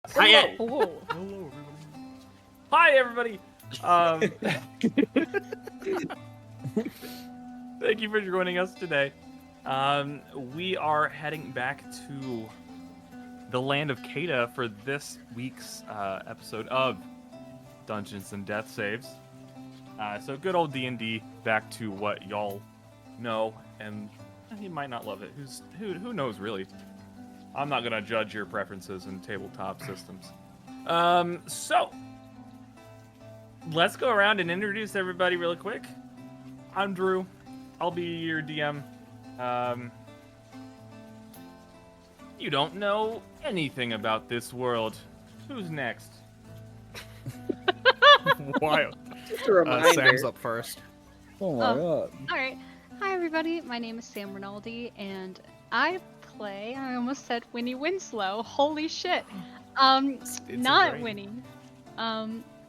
Hi, Hello. Hello, everybody. Hi, everybody. Thank you for joining us today. We are heading back to the land of Kada for this week's episode of Dungeons and Death Saves. So good old D&D, back to what y'all know, and you might not love it. Who knows, really? I'm not gonna judge your preferences in tabletop systems. So let's go around and introduce everybody really quick. I'm Drew. I'll be your DM. You don't know anything about this world. Who's next? Wild. just a reminder. Sam's up first. Oh my god. All right. Hi, everybody. My name is Sam Rinaldi, and I almost said Winnie Winslow. Holy shit. It's Not ingrained. Winnie.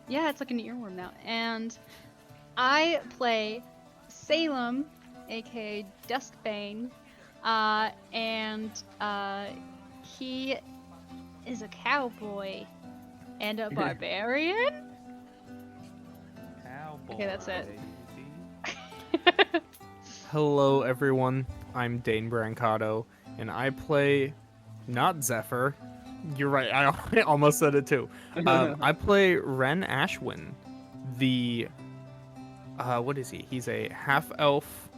Yeah, it's like an earworm now. And I play Salem, aka Duskbane, and he is a cowboy and a barbarian. Okay, that's it. Hello, everyone. I'm Dane Brancato, and I play not Zephyr. You're right. I almost said it too. I play Rehn Ashwin, the what is he? He's a half elf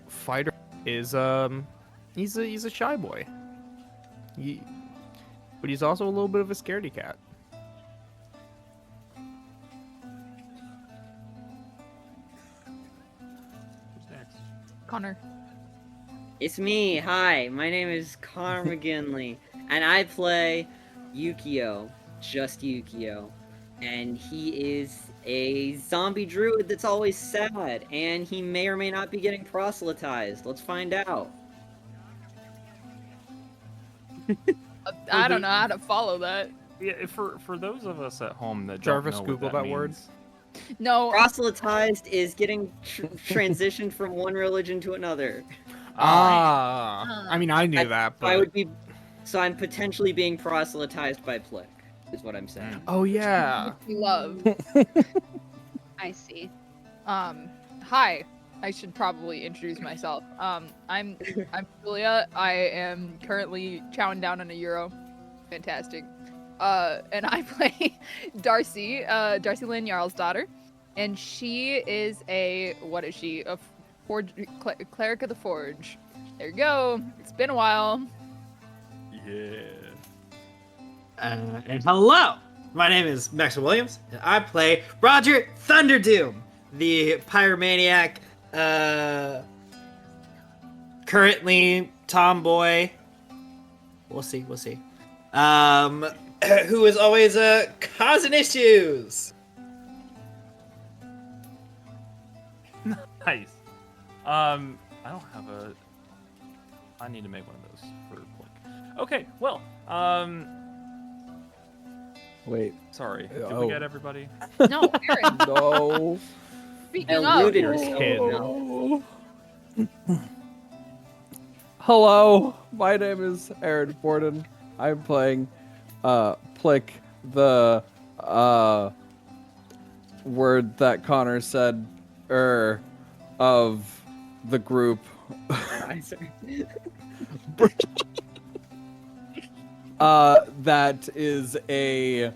fighter. He's a shy boy. But he's also a little bit of a scaredy cat. Who's next? Connor. It's me. Hi, my name is Connor McGinley, and I play Yukio, just Yukio. And he is a zombie druid that's always sad, and he may or may not be getting proselytized. Let's find out. I don't know how to follow that. Yeah, for those of us at home that Jarvis, don't know Google what that word. means, No, Proselytized is getting transitioned from one religion to another. I mean, I knew that, but So I'm potentially being proselytized by Plick, is what I'm saying. oh yeah. love. I see. Hi. I should probably introduce myself. I'm Julia. I am currently chowing down on a euro. Fantastic. And I play Darcy, Darcy Lynn Jarl's daughter, and she is a cleric of the forge. There you go. It's been a while. yeah. And hello, my name is Max Williams, and I play Roger Thunderdoom, the pyromaniac, currently tomboy. We'll see. Who is always causing issues. Nice. I don't have a. I need to make one of those for Blink. Okay, well, Wait. sorry. Did Oh. we get everybody? No, Aaron. No. Speaking I of, looted yourself. Kid. Hello, my name is Aaron Borden. I'm playing Plick, the word that Connor said of the group. That is a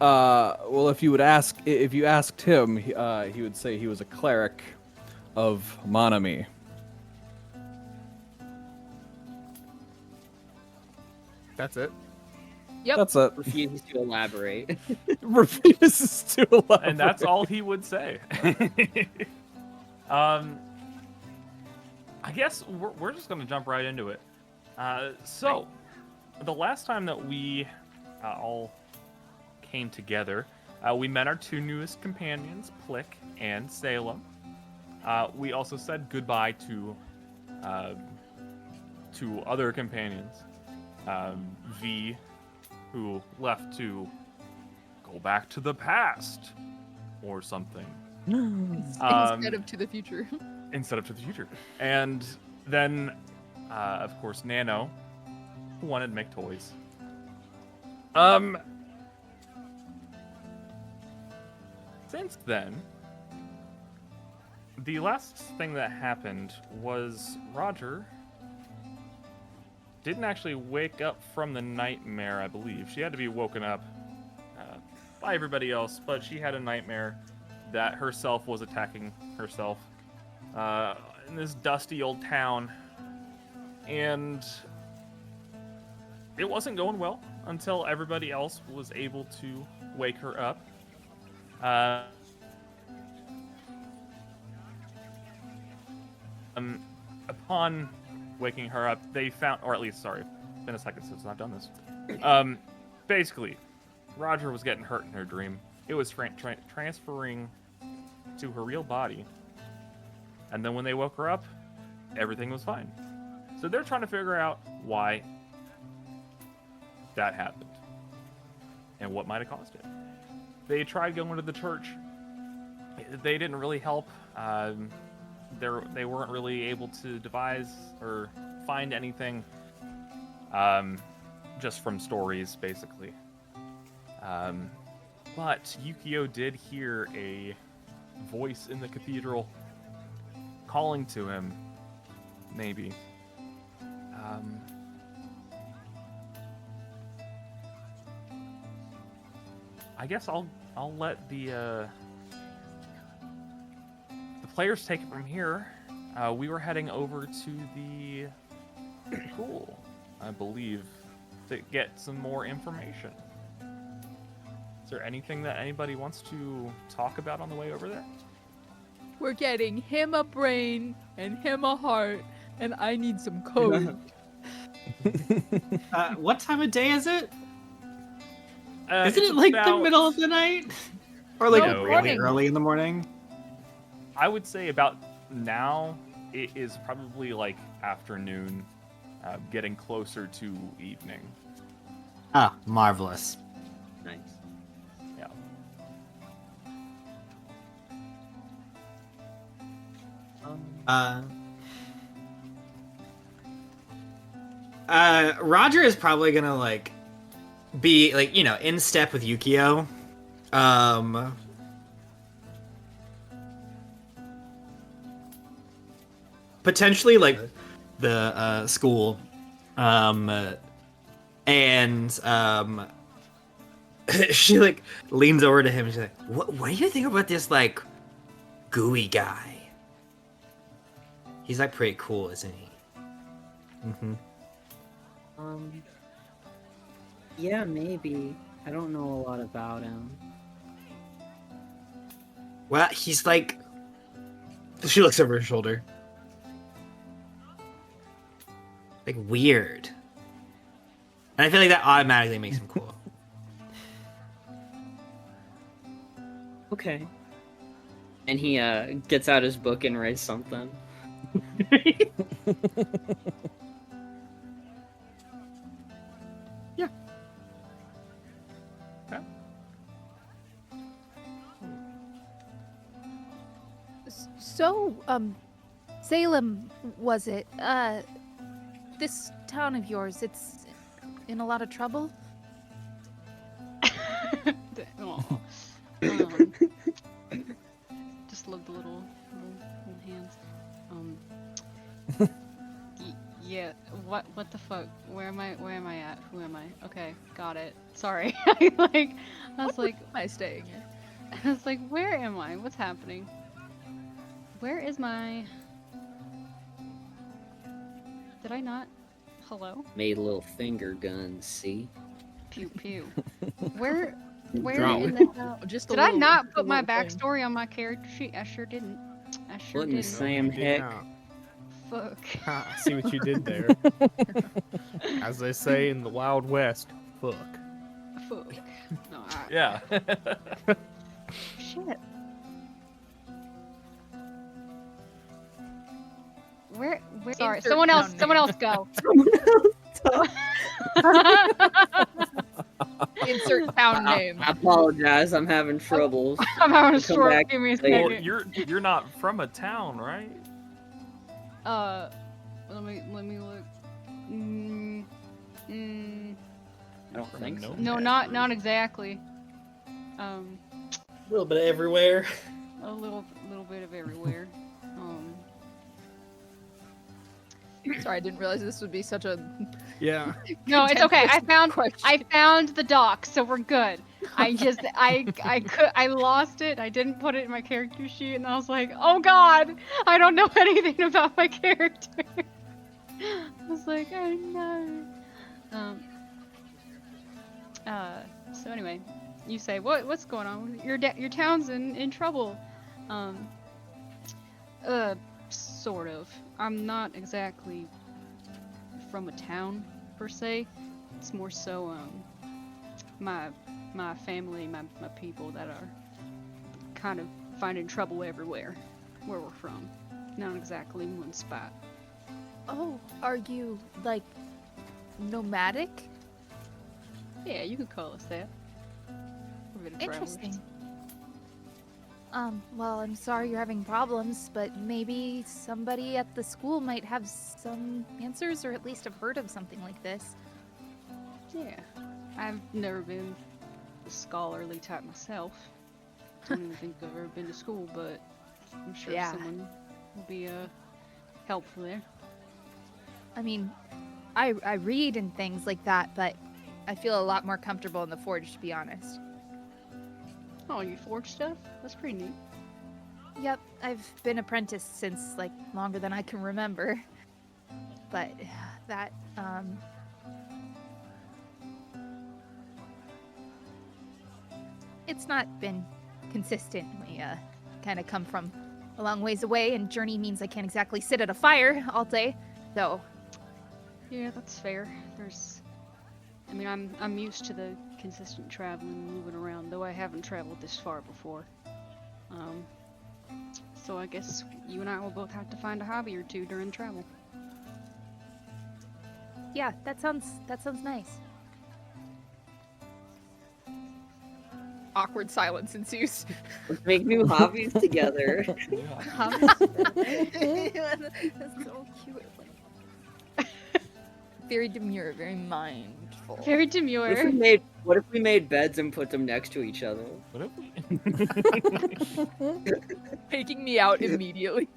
well, if you asked him, he would say he was a cleric of Monami. That's it. Yep. That's it. Refuses to elaborate. Refuses to elaborate. And that's all he would say. I guess we're just gonna jump right into it. So, the last time that we all came together, we met our two newest companions, Plick and Salem. We also said goodbye to other companions, V, who left to go back to the past or something. Instead of to the future. Instead of to the future. And then of course, Nano, who wanted to make toys. Since then, the last thing that happened was Roger didn't actually wake up from the nightmare, I believe. She had to be woken up by everybody else, but she had a nightmare that herself was attacking herself in this dusty old town. And it wasn't going well until everybody else was able to wake her up. Upon waking her up, they found, or at least, sorry, it's been a second since I've done this. Basically, Roger was getting hurt in her dream. It was transferring to her real body. And then when they woke her up, everything was fine. So they're trying to figure out why that happened and what might have caused it. They tried going to the church. They didn't really help. They weren't really able to devise or find anything just from stories, basically. But Yukio did hear a voice in the cathedral calling to him, maybe. I guess I'll let the players take it from here. We were heading over to the pool, I believe, to get some more information. Is there anything that anybody wants to talk about on the way over there? We're getting him a brain and him a heart, and I need some code. What time of day is it? It's Isn't it like the about- middle of the night? Or like No, really morning. early in the morning? I would say about now, it is probably like afternoon, getting closer to evening. Ah, marvelous. Nice. Yeah. Roger is probably gonna like be like, you know, in step with Yukio. Potentially like the school. And she like leans over to him and she's like, what do you think about this like gooey guy? He's like pretty cool, isn't he? Mm-hmm. Yeah, maybe. I don't know a lot about him. Well, he's like. She looks over her shoulder. Like weird. And I feel like that automatically makes him cool. Okay. And he gets out his book and writes something. Yeah. Okay. So, Salem, was it? This town of yours, it's in a lot of trouble? Aw. Just love the little hands. Yeah. What the fuck? Where am I at? Who am I? Okay, got it. Sorry. I was like, Am I staying here? I was like, where am I? What's happening? Where is my? Did I not? Hello? Made little finger guns, see? Pew pew. Where Drunk. in the hell? Just a Did I little- not just a put my little thing. backstory on my character sheet? I sure didn't. I sure What in the didn't. same You did heck? not. Fuck. Ha, I see what you did there. As they say in the Wild West, fuck. Fuck. No, Yeah. shit. Where? Sorry, Insert someone else. town Someone name. else go. Insert town name. I apologize, I'm having troubles. I'm having a Come stroke. back Give me a later. Well, second. you're not from a town, right? Let me look. I don't think so. No, not exactly. A little bit everywhere. A little bit of everywhere. Sorry, I didn't realize this would be such a. Yeah. No, it's okay. I Question. found the doc, so we're good. I lost it. I didn't put it in my character sheet, and I was like, oh god, I don't know anything about my character. I was like, oh no. So anyway, you say what's going on? Your town's in trouble. Sort of. I'm not exactly from a town per se. It's more so my family, my people that are kind of finding trouble everywhere where we're from. Not exactly in one spot. Oh, are you like nomadic? Yeah, you could call us that. We're gonna travelers. Interesting. Well, I'm sorry you're having problems, but maybe somebody at the school might have some answers, or at least have heard of something like this. Yeah. I've never been a scholarly type myself. Don't even think I've ever been to school, but I'm sure Yeah. someone will be helpful there. I mean, I read and things like that, but I feel a lot more comfortable in the forge, to be honest. Oh, you forge stuff? That's pretty neat. Yep, I've been apprenticed since, like, longer than I can remember. But that, it's not been consistent. We, kind of come from a long ways away, and journey means I can't exactly sit at a fire all day, so... Yeah, that's fair. I mean, I'm used to the consistent traveling and moving around, though I haven't traveled this far before. So I guess you and I will both have to find a hobby or two during travel. Yeah, that sounds nice. Awkward silence ensues. Let's make new hobbies together. That's so cute. Very demure, very mindful. Very What if demure. we made beds and put them next to each other? What if we... Taking me out immediately.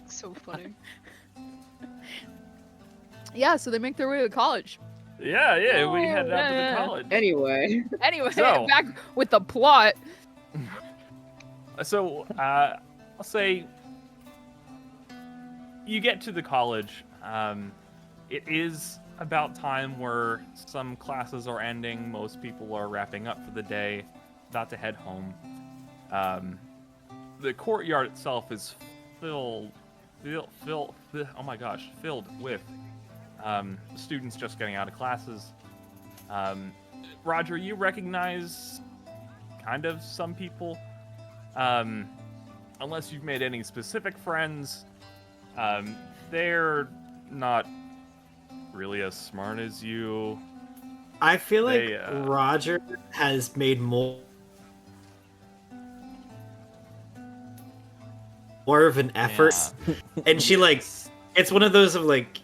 So funny. Yeah, so they make their way to college. Yeah, we Oh, headed out to yeah. the college. Anyway, Anyway, So- back with the plot. So, I'll say you get to the college. It is about time where some classes are ending. Most people are wrapping up for the day, about to head home. The courtyard itself is filled with students just getting out of classes. Roger, you recognize kind of some people. Unless you've made any specific friends, they're not really as smart as you. I feel like They, Roger has made more of an effort, and she like, it's one of those of like,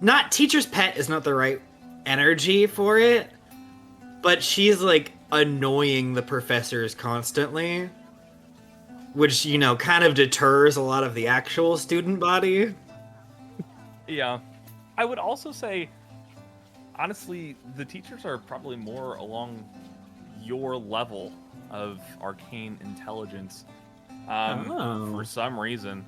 not teacher's pet is not the right energy for it, but she's like annoying the professors constantly, which, you know, kind of deters a lot of the actual student body. Yeah. I would also say, honestly, the teachers are probably more along your level of arcane intelligence. Oh. For some reason,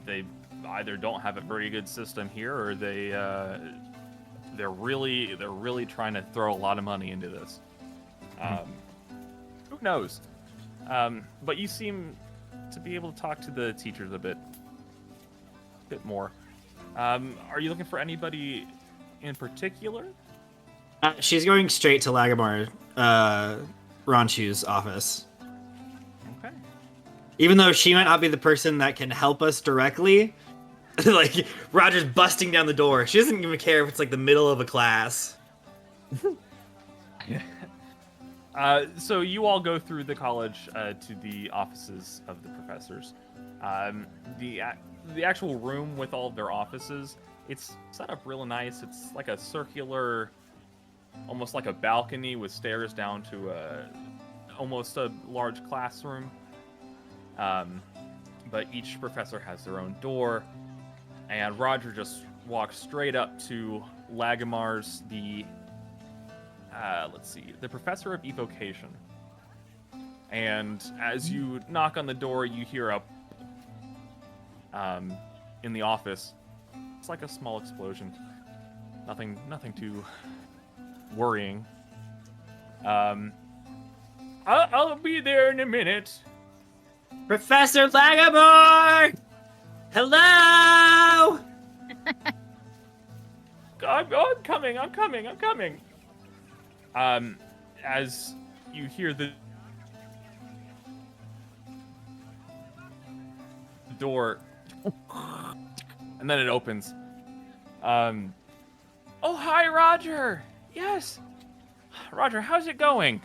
they either don't have a very good system here, or they're really trying to throw a lot of money into this. Who knows? But you seem to be able to talk to the teachers a bit more. Are you looking for anybody in particular? She's going straight to Lagamar, Ronchu's office. Okay. Even though she might not be the person that can help us directly, like, Roger's busting down the door. She doesn't even care if it's like the middle of a class. So you all go through the college to the offices of the professors. The actual room with all of their offices, it's set up real nice. It's like a circular, almost like a balcony with stairs down to almost a large classroom. But each professor has their own door, and Roger just walks straight up to Lagamars, the the professor of evocation. And as you knock on the door, you hear a in the office. It's like a small explosion. Nothing too worrying. I'll be there in a minute. Professor Lagamore! Hello! I'm coming. As you hear the door, and then it opens. Oh, hi, Roger. Yes, Roger. How's it going?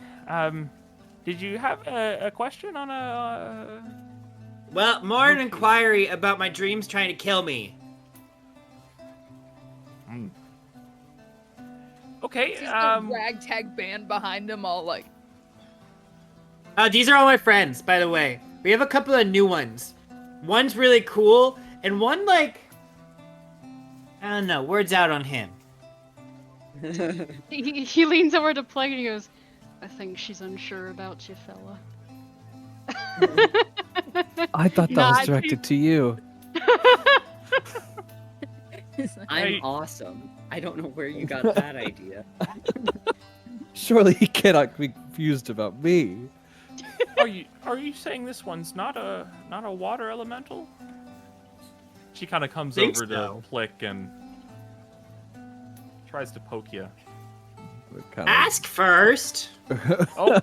Did you have a question on a? Well, more an inquiry about my dreams trying to kill me. Okay. Is the ragtag band behind him all like? These are all my friends, by the way. We have a couple of new ones. One's really cool, and one, like, I don't know, words out on him. He leans over to Plague and he goes, I think she's unsure about you, fella. I thought that was directed to you. I'm awesome. I don't know where you got that idea. Surely he cannot be confused about me. Are you saying this one's not a water elemental? She kind of comes Think over so. to Plick and tries to poke you. Kind Ask first! Oh,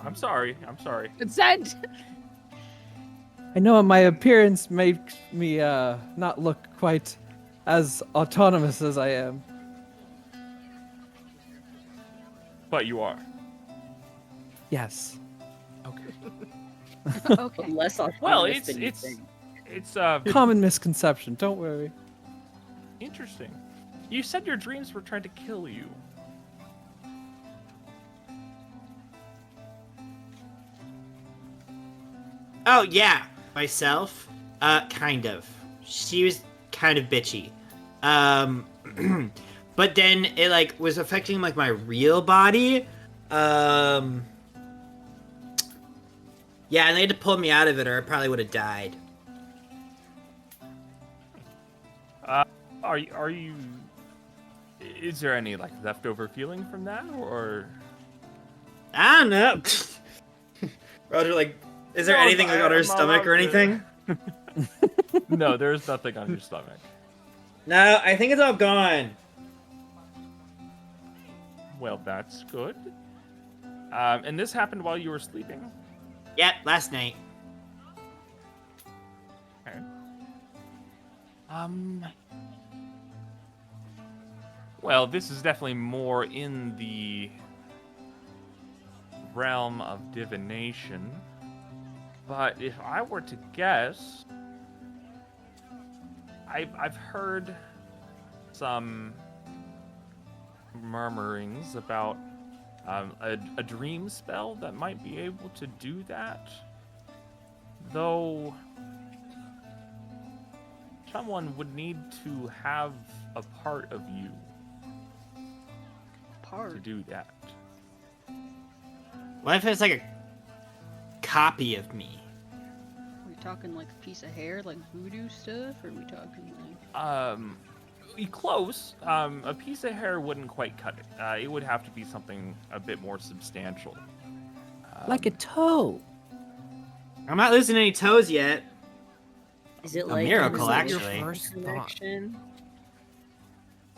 I'm sorry. Consent. I know my appearance makes me not look quite as autonomous as I am. But you are. Yes. Okay. Okay. Less autonomous Well, than you think. it's Common misconception, don't worry. interesting. You said your dreams were trying to kill you. Oh, yeah. Myself? Kind of. She was kind of bitchy. But then it, like, was affecting, like, my real body. Yeah, and they had to pull me out of it or I probably would have died. Are you? Is there any like leftover feeling from that, or? I don't know. Roger, like, is there No, anything like, on her I'm stomach or allowed to- anything? No, there's nothing on your stomach. No, I think it's all gone. Well, that's good. And this happened while you were sleeping? Yep, last night. Okay. Well, this is definitely more in the realm of divination. But if I were to guess, I've heard some murmurings about a dream spell that might be able to do that. Though someone would need to have a part of you to Part. do that. What if it's like a copy of me? Are we talking like a piece of hair, like voodoo stuff? Or are we talking like... Close. A piece of hair wouldn't quite cut it. It would have to be something a bit more substantial. Like a toe. I'm not losing any toes yet. Is it A like miracle, is it actually. your First thought. connection?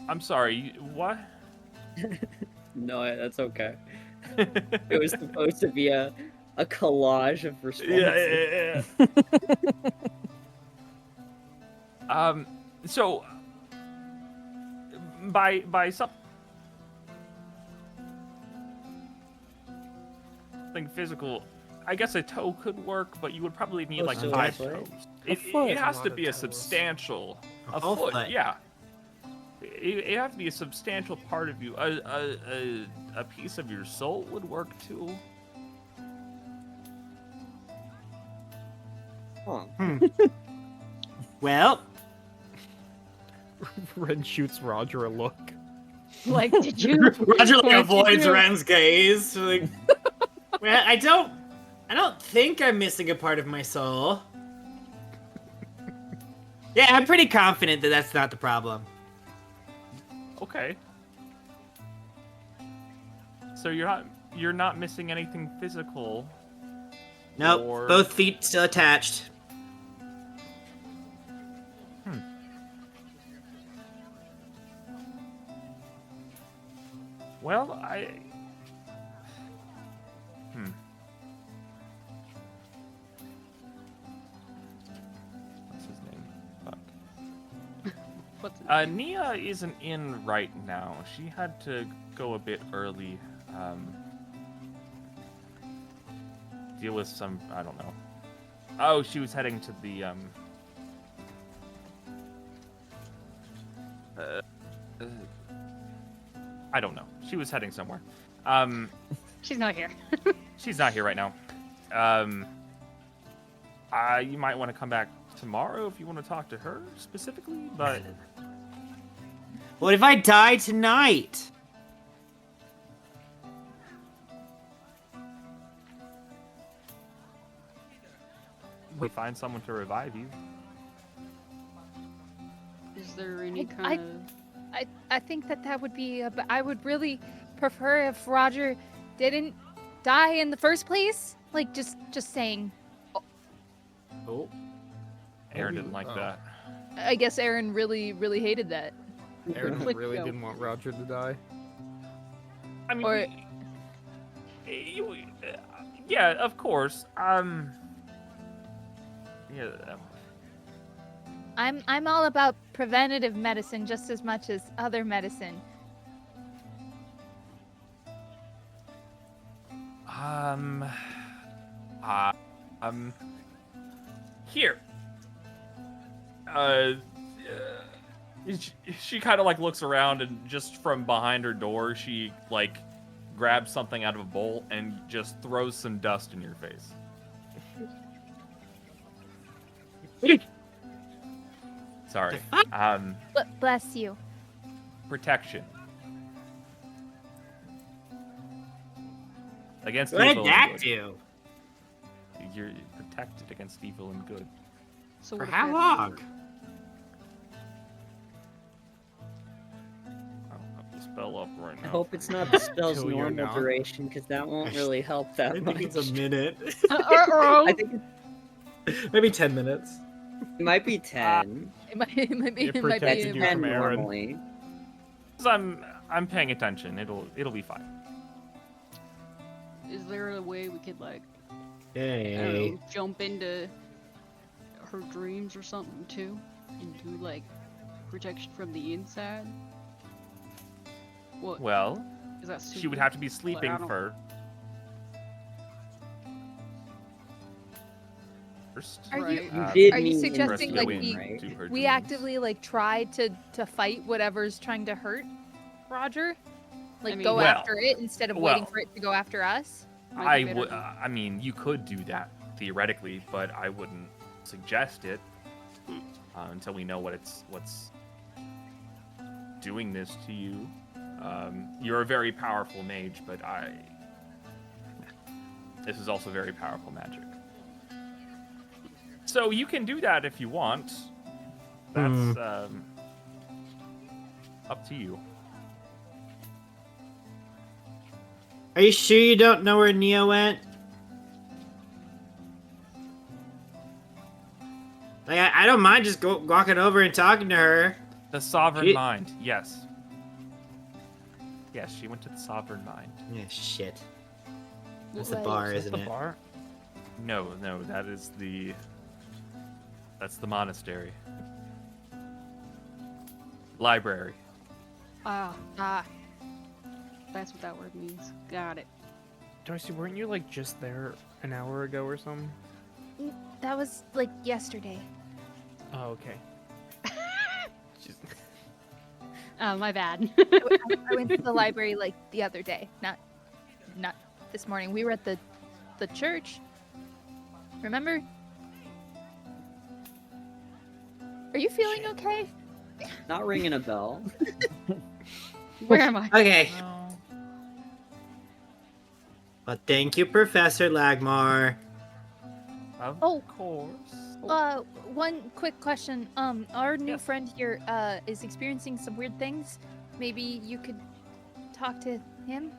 I'm sorry. What? No, that's okay. It was supposed to be a collage of responses. Yeah. So by some something physical, I guess a toe could work, but you would probably need Oh, like so 5 a foot? toes. A It foot. has A to lot be of a toes. substantial. A whole foot, foot. yeah. It has to be a substantial part of you. A piece of your soul would work too. Huh. Well, Ren shoots Roger a look. Like, did you? Roger like Did avoids you- Ren's gaze. Like, well, I don't think I'm missing a part of my soul. Yeah, I'm pretty confident that that's not the problem. Okay. So you're not missing anything physical. Nope, Or- both feet still attached. Well, What's his name? Fuck. What's Nia isn't in right now. She had to go a bit early. Deal with some, I don't know. Oh, she was heading to the I don't know. She was heading somewhere. She's not here. She's not here right now. You might want to come back tomorrow if you want to talk to her specifically, but What if I die tonight? we find someone to revive you. Is there any I- kind of? I think that would be. I would really prefer if Roger didn't die in the first place. Like just saying. Oh. Aaron didn't like that. I guess Aaron really hated that. Aaron Click really go. didn't want Roger to die. I mean, Or- yeah, of course. Yeah. I'm all about preventative medicine just as much as other medicine. Here. She kind of like looks around and just from behind her door, she like grabs something out of a bowl and just throws some dust in your face. Sorry. Bless you. Protection. Against What evil did that and good. do? You're protected against evil and good. So For what if how that's long? I'll have the spell up right now. I hope it's not the spell's Till you're normal not. duration, because that won't really help that I much. think it's a minute. Uh-oh. I think Maybe 10 minutes. it might be 10. It might be. It It might protected be. you 10 from Aaron. normally. 'Cause I'm paying attention. It'll be fine. Is there a way we could like, I Hey. don't know, jump into her dreams or something too, and do like protection from the inside? What Well, is that? she would have to be But sleeping I don't- first. Are you Right. You Uh, did are you mean suggesting, in like, between, we- right? to her we dreams. actively like try to fight whatever's trying to hurt Roger? Like mean- go Well- after it instead of waiting well- for it to go after us? Might be better than- I mean, you could do that theoretically, but I wouldn't suggest it until we know what's doing this to you. You're a very powerful mage, but this is also very powerful magic. So you can do that if you want. That's up to you. Are you sure you don't know where Nia went? Like, I don't mind just walking over and talking to her. The Sovereign She- Mind, yes. Yes, she went to the Sovereign Mind. Yeah, shit. That's Well, the bar, Is isn't that the it? bar? No, that's the monastery. Library. Ah, that's what that word means. Got it. Darcy, weren't you like just there an hour ago or something? That was like yesterday. Oh, okay. My bad. I went to the library like the other day, not this morning. We were at the church. Remember? Are you feeling okay? Not ringing a bell. Where am I? Okay. No. Well, thank you, Professor Lagmar. Of Oh. course. One quick question. Our new Yes. friend here is experiencing some weird things. Maybe you could talk to him?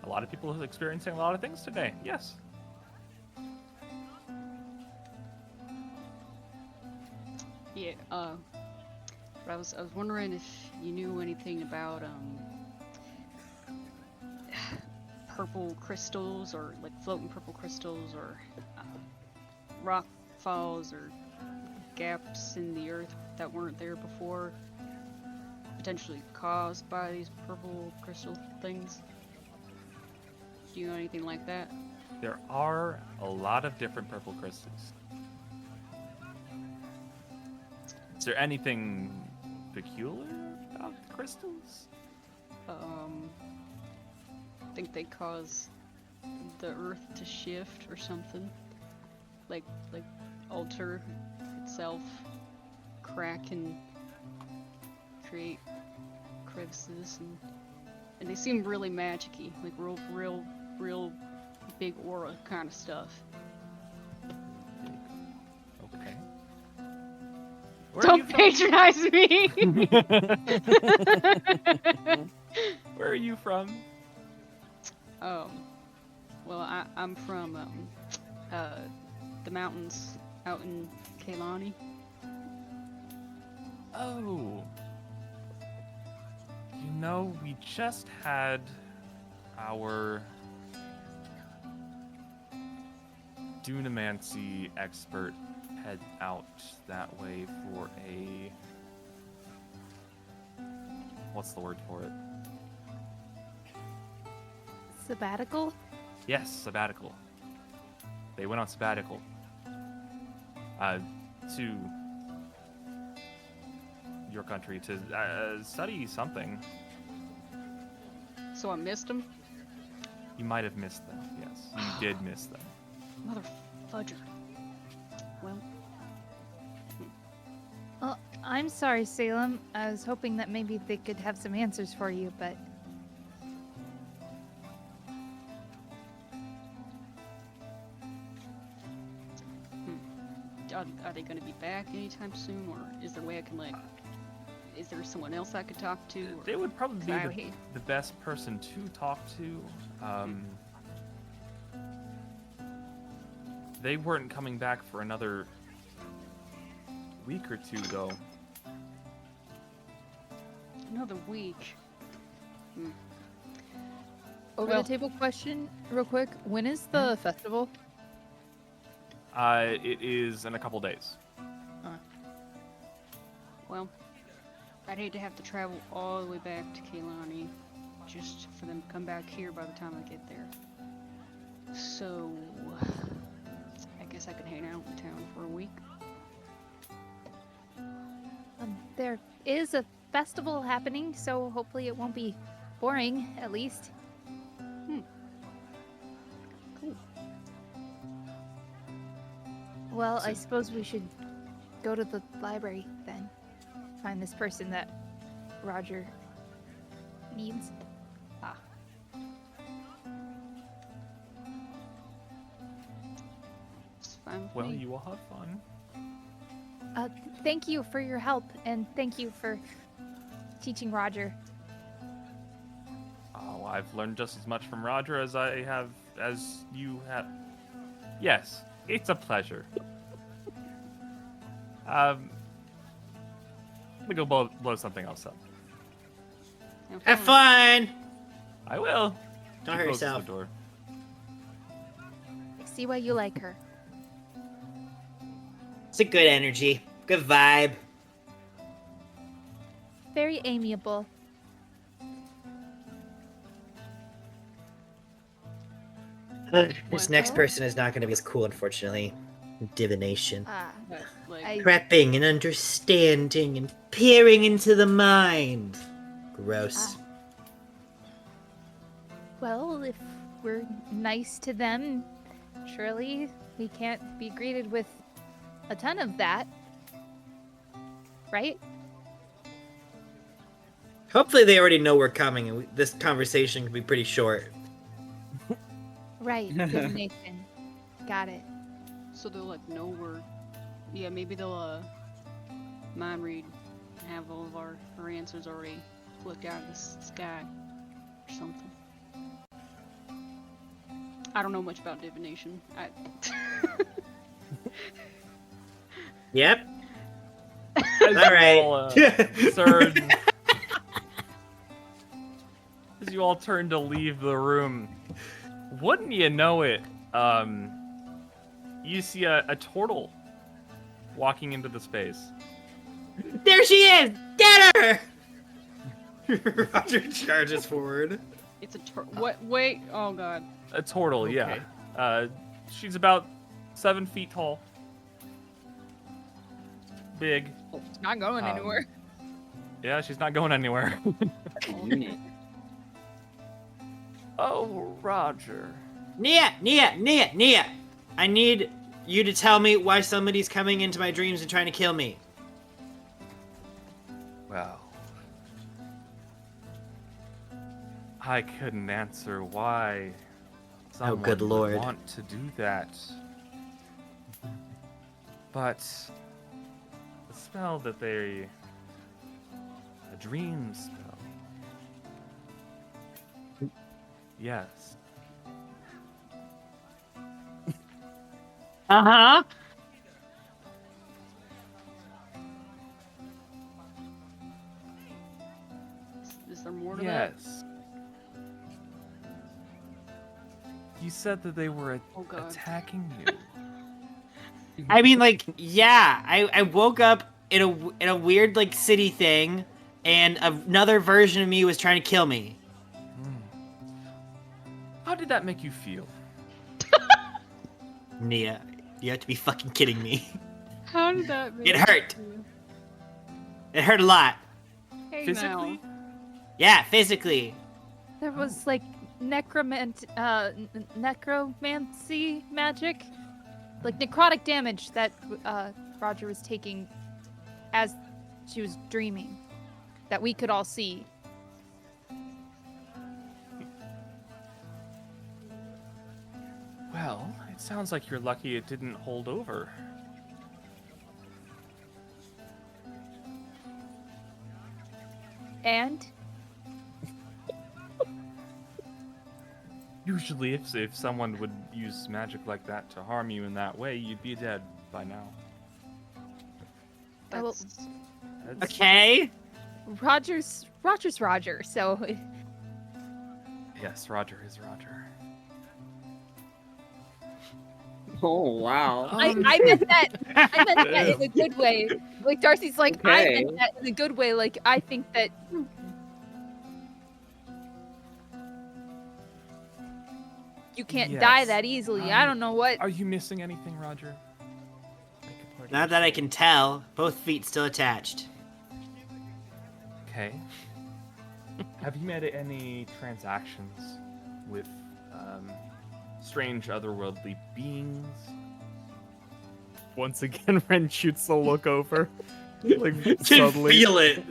A lot of people are experiencing a lot of things today. Yes. Yeah. But I was wondering if you knew anything about purple crystals, or like floating purple crystals, or rock falls, or gaps in the earth that weren't there before, potentially caused by these purple crystal things. Do you know anything like that? There are a lot of different purple crystals. Is there anything peculiar about the crystals? I think they cause the earth to shift or something. Like alter itself, crack and create crevices, and they seem really magic-y, like real big aura kind of stuff. Okay. Where are you Don't from? patronize me! Where are you from? Well, I'm from the mountains out in Kailani. Oh. You know, we just had our Dunamancy expert head out that way for a... What's the word for it? Sabbatical? Yes, sabbatical. They went on sabbatical. To your country to study something. So I missed them? You might have missed them, yes. You did miss them. Mother fudger. Well, Well, I'm sorry, Salem. I was hoping that maybe they could have some answers for you, but are they going to be back anytime soon, or is there a way I can, like, is there someone else I could talk to? Or... They would probably be I the, hate- the best person to talk to. They weren't coming back for another week or two, though. Another week. Over Well- the table question, real quick. When is the festival? It is in a couple days. Well, I'd hate to have to travel all the way back to Kailani just for them to come back here by the time I get there. So, I guess I could hang out in town for a week. there is a festival happening, so hopefully it won't be boring, at least. Cool. Well, I suppose we should go to the library then. Find this person that Roger needs. It's fine with Well, me. you will have fun. Thank you for your help, and thank you for teaching Roger. Oh, I've learned just as much from Roger as you have. Yes, it's a pleasure. Let me go blow something else up. Have fun! I will. Don't She hurt closes yourself. The door. I see why you like her. It's a good energy. Good vibe. Very amiable. This next person is not going to be as cool, unfortunately. Divination. But, like, I- Prepping and understanding and peering into the mind. Gross. Well, if we're nice to them, surely we can't be greeted with a ton of that. Right? Hopefully they already know we're coming and this conversation can be pretty short. Right. Divination. Got it. so they'll like know we're. Yeah, maybe they'll mind read and have all of our answers already flipped out of the sky or something. I don't know much about divination. Yep. As All right. you all, surge. As you all turn to leave the room, wouldn't you know it? You see a turtle walking into the space. There she is! Get her! Roger charges forward. It's a what? Wait! Oh god. A turtle, yeah. She's about 7 feet tall. Big. It's not going Um, anywhere. Yeah, she's not going anywhere. Unit. Oh, Roger. Nia! I need you to tell me why somebody's coming into my dreams and trying to kill me. Well, I couldn't answer why someone good would lord. want to do that. But the spell that a dream spell. Yes. Uh-huh. Is there more to that? Yes. You said that they were Oh god. attacking you. I mean, like, yeah, I woke up in a weird, like, city thing, and another version of me was trying to kill me. How did that make you feel? Nia, you have to be fucking kidding me. How did that? It hurt. It hurt a lot. Hey Physically? now. Yeah, physically. There was like necromancy magic, like necrotic damage that Roger was taking as she was dreaming, that we could all see. Well, it sounds like you're lucky it didn't hold over. And Usually, if someone would use magic like that to harm you in that way, you'd be dead by now. I will- That's, That's- Okay. Roger's Roger, so Yes, Roger is Roger. Oh wow. I meant that in a good way. Like Darcy's like, I Okay. meant that in a good way. Like I think that you can't die Yes. that easily. I don't know what. Are you missing anything, Roger? Not that I can tell. Both feet still attached. Okay. Have you made any transactions with strange otherworldly beings? Once again, Ren shoots the look over. Like, Can subtly. feel it.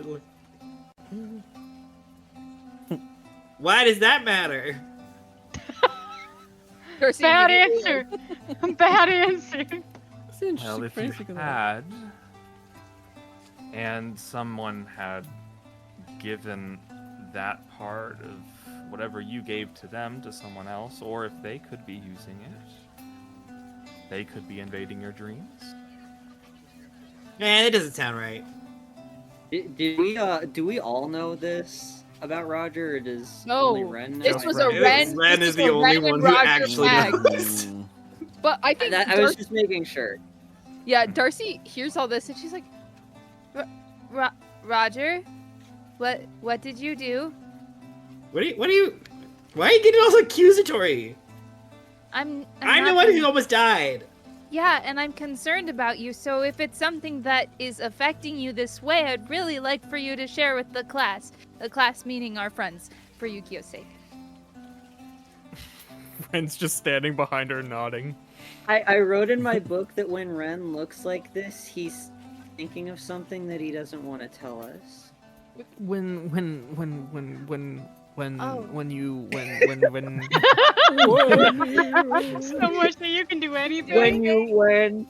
Why does that matter? Darcy bad immediately- answer. Bad answer. It's an Well, interesting if phrase you you can had, and someone had given that part of whatever you gave to them to someone else, or if they could be using it, they could be invading your dreams. Man, that doesn't sound right. Do we all know this about Roger, or does No, only Ren know? This was a Ren. Ren. Ren this is was the a only Ren and one who Roger actually bag. knows. But I think I was just making sure. Yeah, Darcy hears all this and she's like, Roger, what did you do? Why are you getting all accusatory? I'm I'm the not one who gonna- almost died. Yeah, and I'm concerned about you, so if it's something that is affecting you this way, I'd really like for you to share with the class. The class meaning our friends, for Yukio's sake. Ren's just standing behind her nodding. I wrote in my book that when Ren looks like this, he's thinking of something that he doesn't want to tell us. When Oh. So much that you can do anything. When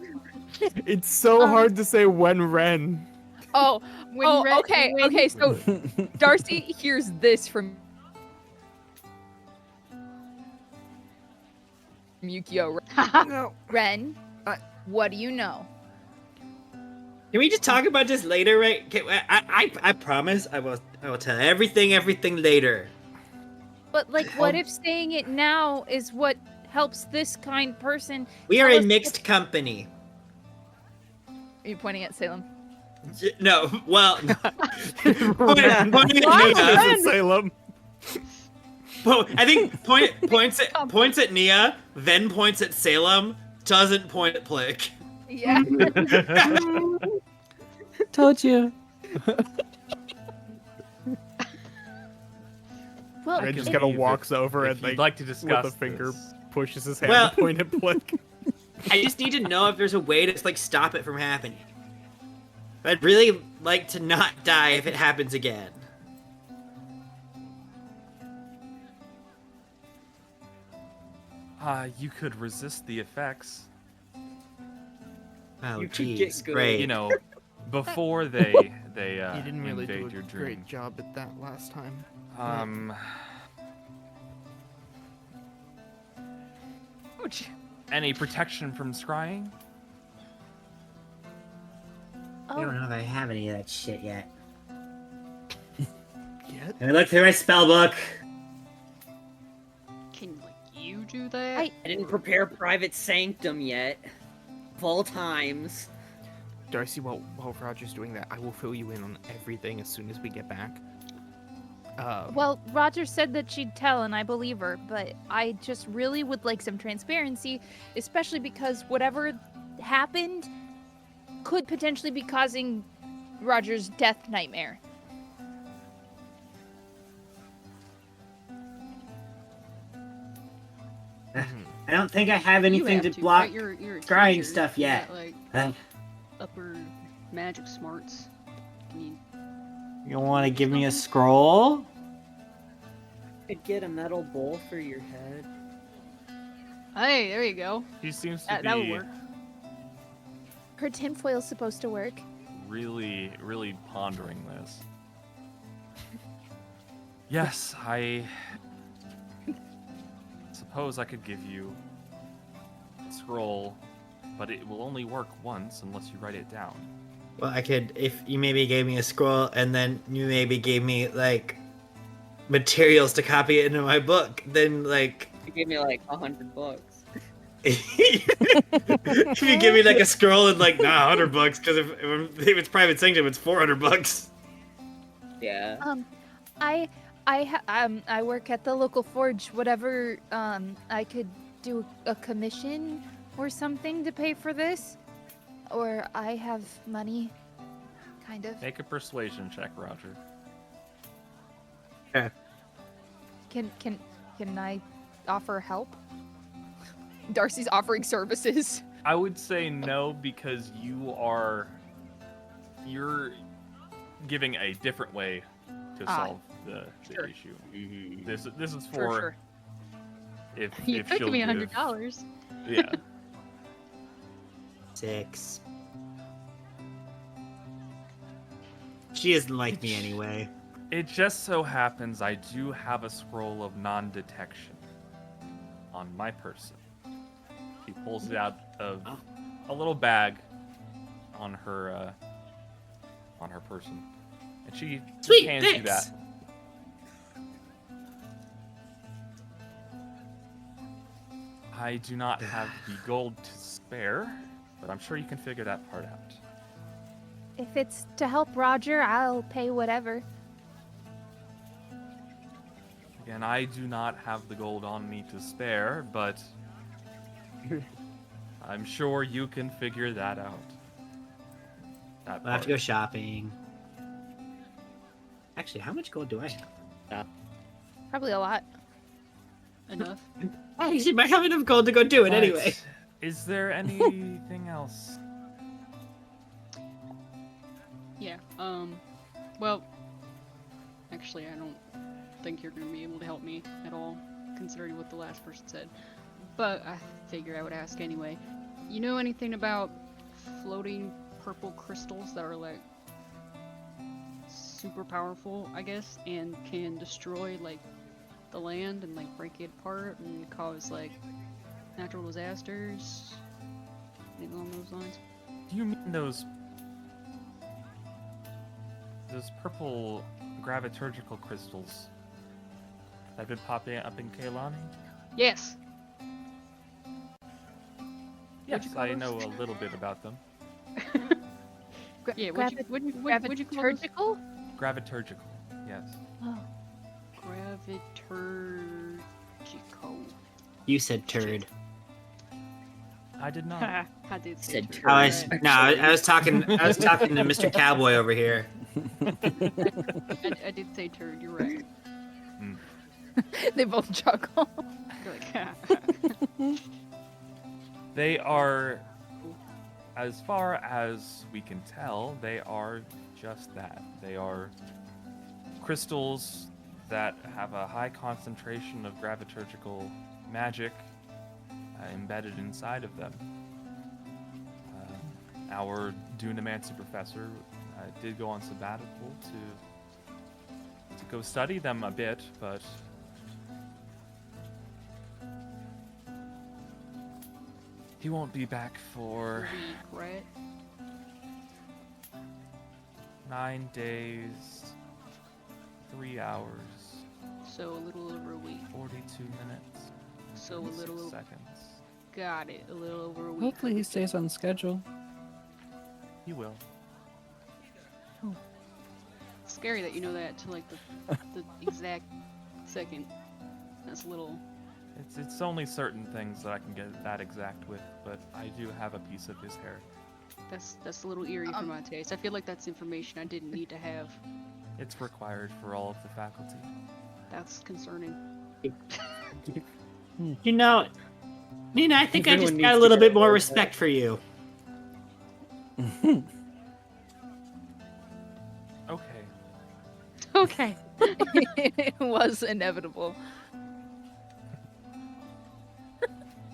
It's so hard to say when Ren. Oh, When Ren- okay, when- okay. So Darcy hears this from Yukio. No. Ren, what do you know? Can we just talk about this later, right? I promise I will tell everything later. But, like, what if saying it now is what helps this kind person? We are tell in us mixed company. Are you pointing at Salem? No, well, pointing Why? at Nia. Salem. I think points at Nia, then points at Salem, doesn't point at Plick. Yeah. Told you. Well, Ren just If- kind of walks over if and you'd like to discuss with a finger this. pushes his hand Well- to point at Blick. I just need to know if there's a way to like stop it from happening. I'd really like to not die if it happens again. You could resist the effects. Oh, You could jeez, get good. great. You know, before they You didn't really do invade a your dream. great job at that last time. Ouch. Any protection from scrying? oh, I don't know if I have any of that shit yet. Yet? Let me look through my spell book. Can like you do that? I- I didn't prepare Private Sanctum yet. Of all times. Darcy, while Roger's doing that, I will fill you in on everything as soon as we get back. well, Roger said that she'd tell, and I believe her, but I just really would like some transparency, especially because whatever happened could potentially be causing Roger's death nightmare. I don't think I have You anything have to block. right? You're a scrying teacher. stuff You yet. got, like Uh, upper magic smarts. Can you... You want to give me a scroll? Could get a metal bowl for your head. Hey, there you go. He seems to That would be work. Her tinfoil's supposed to work. really, really pondering this. Yes, I suppose I could give you a scroll, but it will only work once unless you write it down. Well, I could, if you maybe gave me a scroll and then you maybe gave me, like, materials to copy it into my book, then, like, You gave me like $100. if you give me, like, a scroll and, like, nah, $100, because if it's Private Sanctum, it's $400. Yeah. I work at the local forge. Whatever, I could do a commission or something to pay for this, or I have money, kind of. Make a persuasion check, Roger. Can I offer help? Darcy's offering services. I would say no because you're giving a different way to solve the Sure. issue. Mhm. This is for Sure. if You if could she'll give me give- $100. Yeah. 6. She doesn't like me anyway. It just so happens I do have a scroll of non-detection on my person. She pulls it out of a little bag on her person, and she Sweet, hands you thanks. that. I do not have the gold to spare, but I'm sure you can figure that part out. If it's to help Roger, I'll pay whatever. Again, I do not have the gold on me to spare, but I'm sure you can figure that out. That We'll have to part. go shopping. Actually, how much gold do I have? Probably a lot. Enough. I actually might have enough gold to go do it But anyway. Is there anything else? Yeah. Well, actually, I don't think you're gonna be able to help me at all, considering what the last person said. But I figure I would ask anyway. You know anything about floating purple crystals that are like super powerful, I guess, and can destroy like the land and like break it apart and cause like natural disasters? Anything along those lines? Do you mean those purple graviturgical crystals that have been popping up in Kailani? Yes. Yes, you call I those? know a little bit about them. Yeah. What'd you call those? Graviturgical? Graviturgical, yes. Oh. Graviturgical. You said turd. I did not. I did say Said turd. Oh, turd. I was talking. I was talking to Mr. Cowboy over here. I did say turd. You're right. They both chuckle. You're like, They are, as far as we can tell, they are just that. They are crystals that have a high concentration of graviturgical magic embedded inside of them. Our Dunamancy professor did go on sabbatical to go study them a bit, but he won't be back for regret. 9 days, 3 hours, So a little over a week. 42 minutes, So a 36 little over. seconds. Got it. A little over a week. Hopefully he stays on schedule. He will. It's scary that you know that to like the exact second. That's a little. It's only certain things that I can get that exact with, but I do have a piece of his hair. That's a little eerie for my taste. I feel like that's information I didn't need to have. It's required for all of the faculty. That's concerning. You know, Nina, I think I Everyone just needs got a to little get bit more over respect for you. Okay. Okay. It was inevitable.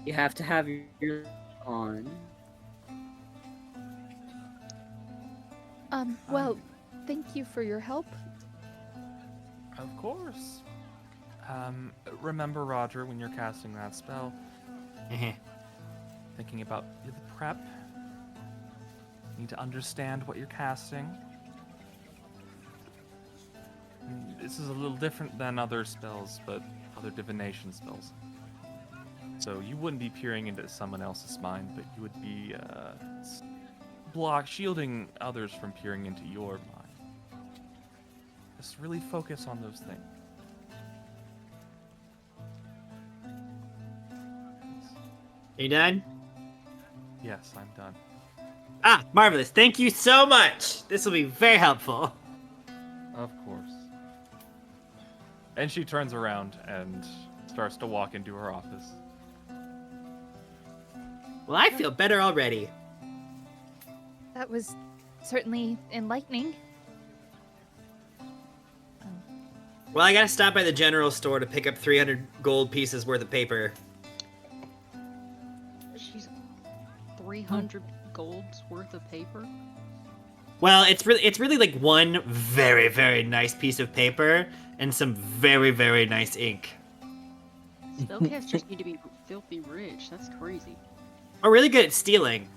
You have to have your on. Well, thank you for your help. Of course. Remember, Roger, when you're casting that spell, thinking about the prep. You need to understand what you're casting. This is a little different than other spells, but other divination spells. So you wouldn't be peering into someone else's mind, but you would be shielding others from peering into your mind. Just really focus on those things. Are you done? Yes, I'm done. Ah, marvelous. Thank you so much. This will be very helpful. Of course. And she turns around and starts to walk into her office. Well, I feel better already. That was certainly enlightening. Well, I gotta stop by the general store to pick up 300 gold pieces worth of paper. She's 300 golds worth of paper. Well, it's really like one very, very nice piece of paper and some very, very nice ink. Spellcasters need to be filthy rich. That's crazy. We're really good at stealing.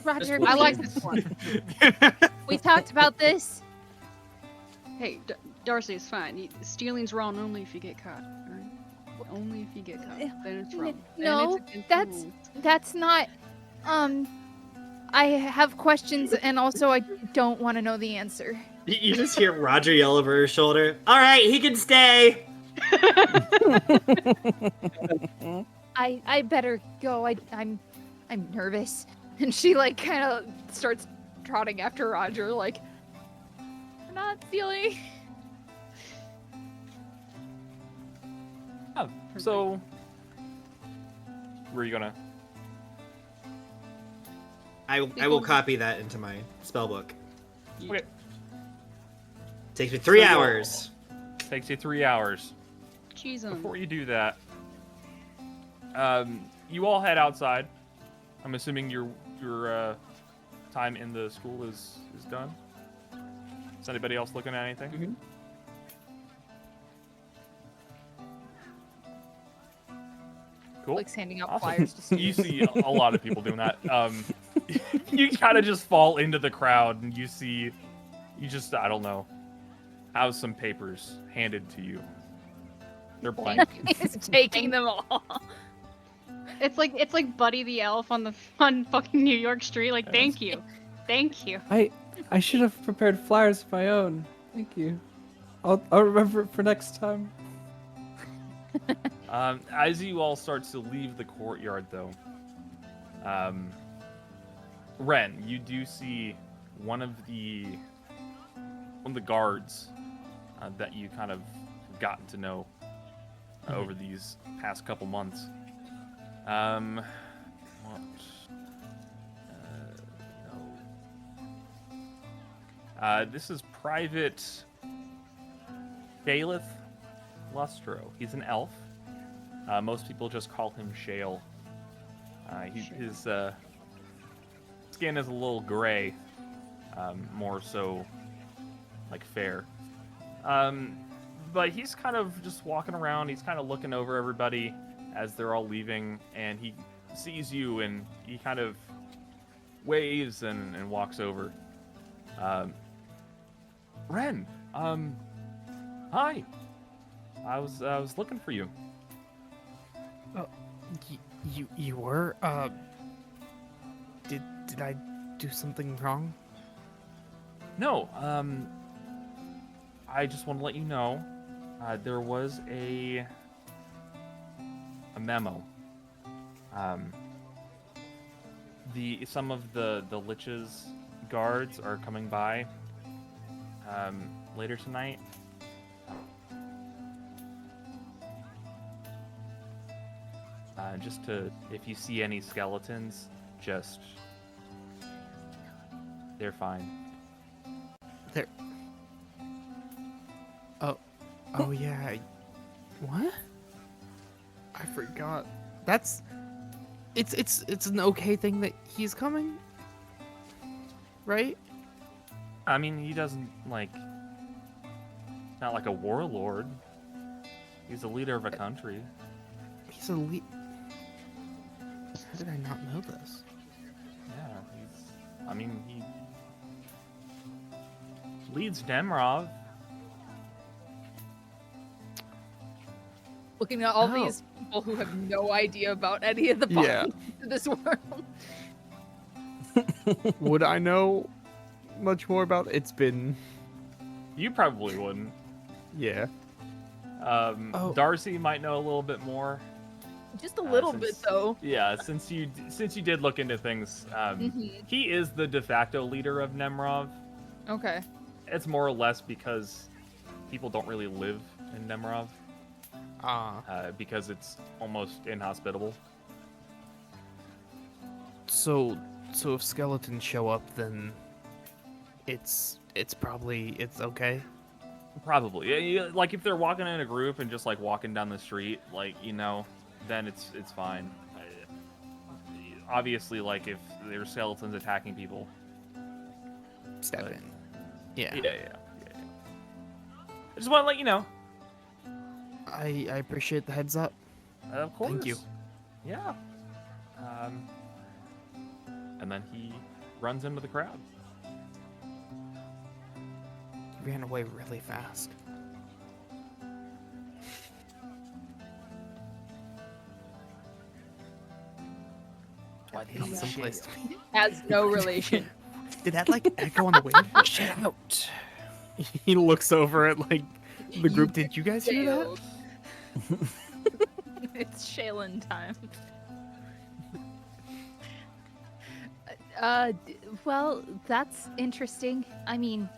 Roger, I I we- like this one. we talked about this. Hey, Darcy, it's fine. Stealing's wrong only if you get caught. Alright? Only if you get caught. Then it's wrong. No, then it's against the that's rules. that's not. I have questions, and also I don't want to know the answer. You just hear Roger yell over her shoulder. All right, he can stay. I better go. I'm nervous. And she like kind of starts trotting after Roger, like, I'm not feeling. Oh, so were you gonna? I will copy that into my spell book. Okay. Takes me 3 So- hours. Takes you 3 hours. Jeez, Before you do that, you all head outside. I'm assuming your time in the school is done. Is anybody else looking at anything? Mhm. Cool. Like handing out Awesome. flyers to You students. see a lot of people doing that. You kind of just fall into the crowd, and you just, I don't know, have some papers handed to you. They're blank. He's taking them all. It's like Buddy the Elf on fucking New York Street. Like, thank you. I should have prepared flyers of my own. Thank you. I'll remember it for next time. As you all start to leave the courtyard, though, Ren, you do see one of the guards that you kind of gotten to know over these past couple months. No. This is Private Bailiff Lustro. He's an elf. Most people just call him Shale. His skin is a little gray, more so like fair. But he's kind of just walking around. He's kind of looking over everybody as they're all leaving, and he sees you, and he kind of waves and walks over. Ren, hi. I was looking for you. You were? Did I do something wrong? No, I just want to let you know, there was a memo. Some of the Lich's guards are coming by later tonight. Just to, if you see any skeletons, they're fine. Oh yeah. What? I forgot. It's an okay thing that he's coming, right? I mean, he doesn't, like, not like a warlord. He's the leader of a country. He's a lead. How did I not know this? Yeah, he leads Nemrov. Looking at all Oh. these people who have no idea about any of the Yeah. politics of this world. Would I know much more about it's been You probably wouldn't. yeah. Oh. Darcy might know a little bit more. Just a little bit, since- though. Yeah, since you did look into things, he is the de facto leader of Nemrov. Okay. It's more or less because people don't really live in Nemrov because it's almost inhospitable. So if skeletons show up, then it's okay. Probably. Like if they're walking in a group and just like walking down the street, like, then it's fine. Obviously, like if there's skeletons attacking people. Step But- in. Yeah. Yeah. I just want to let you know. I appreciate the heads up. Of course. Thank you. Yeah. And then he runs into the crowd. He ran away really fast. Why Not someplace to be. Has no relation. Did that like echo on the wave? Shut out. He looks over at like the group. Did you guys hear that? It's Shaylin time. Well, that's interesting. I mean,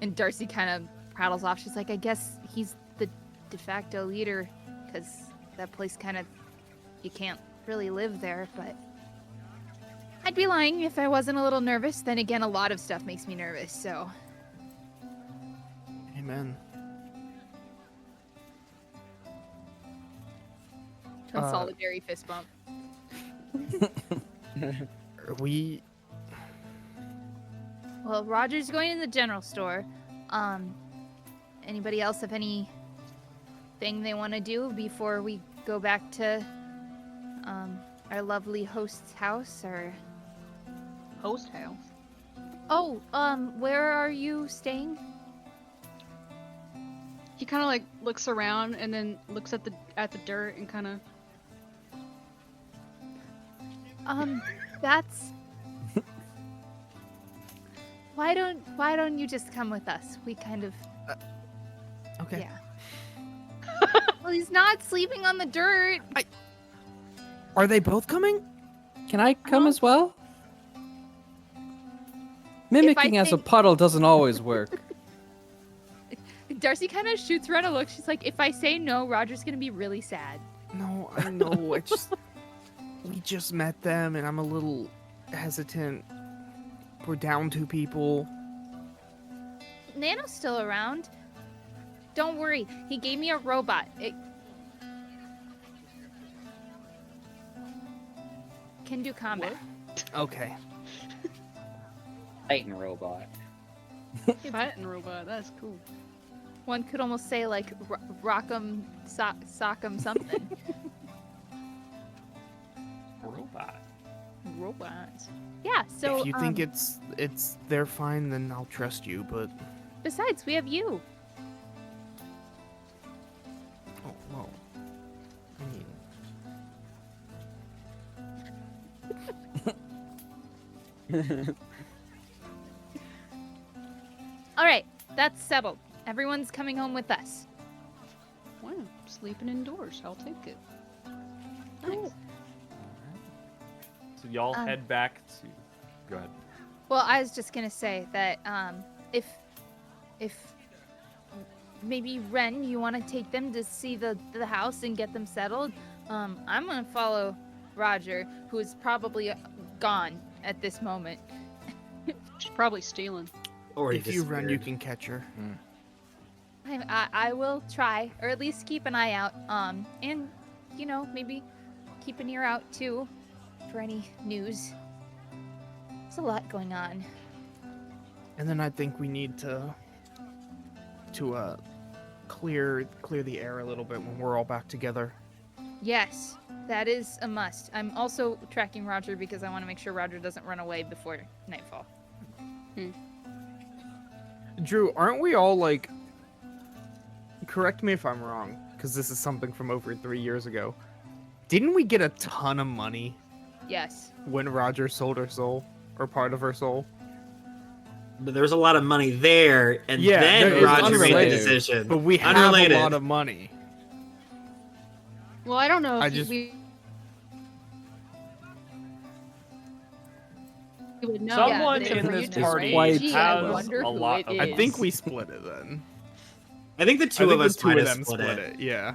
and Darcy kind of prattles off. She's like, I guess he's the de facto leader, because that place kind of, you can't really live there, but I'd be lying if I wasn't a little nervous. Then again, a lot of stuff makes me nervous, so. Amen. Consolidary fist bump. We Well, Roger's going to the general store. Anybody else have anything they want to do before we go back to our lovely host's house? Or Host house. oh, where are you staying? He kind of like looks around and then looks at the dirt and kind of. That's. Why don't you just come with us? We kind of. okay. Yeah. Well, he's not sleeping on the dirt. Are they both coming? Can I come as well? Mimicking as a think- puddle doesn't always work. Darcy kind of shoots around a look. She's like, if I say no, Roger's gonna be really sad. No, I know. We just met them, and I'm a little hesitant. We're down 2 people. Nano's still around. Don't worry. He gave me a robot. It can do combat. Okay. Titan robot. Fighting robot. That's cool. One could almost say like rock'em, sock'em something. Robot. Robots. Yeah. So if you think they're fine, then I'll trust you. But besides, we have you. oh well. I mean, All right. That's settled. Everyone's coming home with us. Wow, sleeping indoors. I'll take it. Nice. So y'all head back to. Go ahead. Well, I was just gonna say that if maybe Ren, you want to take them to see the house and get them settled, I'm gonna follow Roger, who is probably gone at this moment. She's probably stealing. Or if you run, you can catch her. I will try, or at least keep an eye out. And maybe keep an ear out too for any news. There's a lot going on. And then I think we need to clear the air a little bit when we're all back together. Yes, that is a must. I'm also tracking Roger because I want to make sure Roger doesn't run away before nightfall. Drew, aren't we all like? Correct me if I'm wrong, because this is something from over 3 years ago. Didn't we get a ton of money Yes. when Roger sold her soul, or part of her soul? But there was a lot of money there, and Yeah, then there is Roger made the unrelated. decision. But we have Unrelated. a lot of money. Well, I don't know if I just- we would know. Someone but in for this you to party quite- Gee, I has wonder a who lot it of. I think is. we split it then. I think the two I of think us the two might of have them split it. Yeah.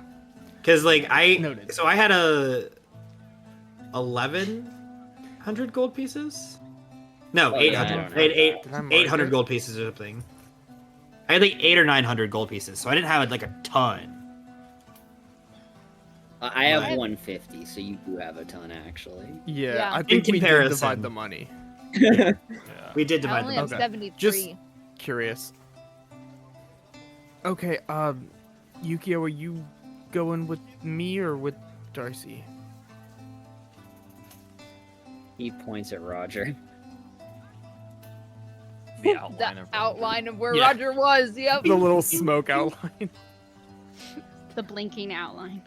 Because like Noted. so I had 1,100 gold pieces. No, Oh, 800. yeah, I don't I had know. Did I mark 800 it? gold pieces or something. I had like 800 or 900 gold pieces, so I didn't have like a ton. I have Right. 150, so you do have a ton actually. Yeah, Yeah. I think we did comparison. divide the money. Yeah. We did I divide only them. have Okay. 73. Just- Curious. Okay, Yukio, are you going with me or with Darcy? He points at Roger. The outline The of Roger. outline of where Yeah. Roger was. Yep. The little smoke outline. The blinking outline.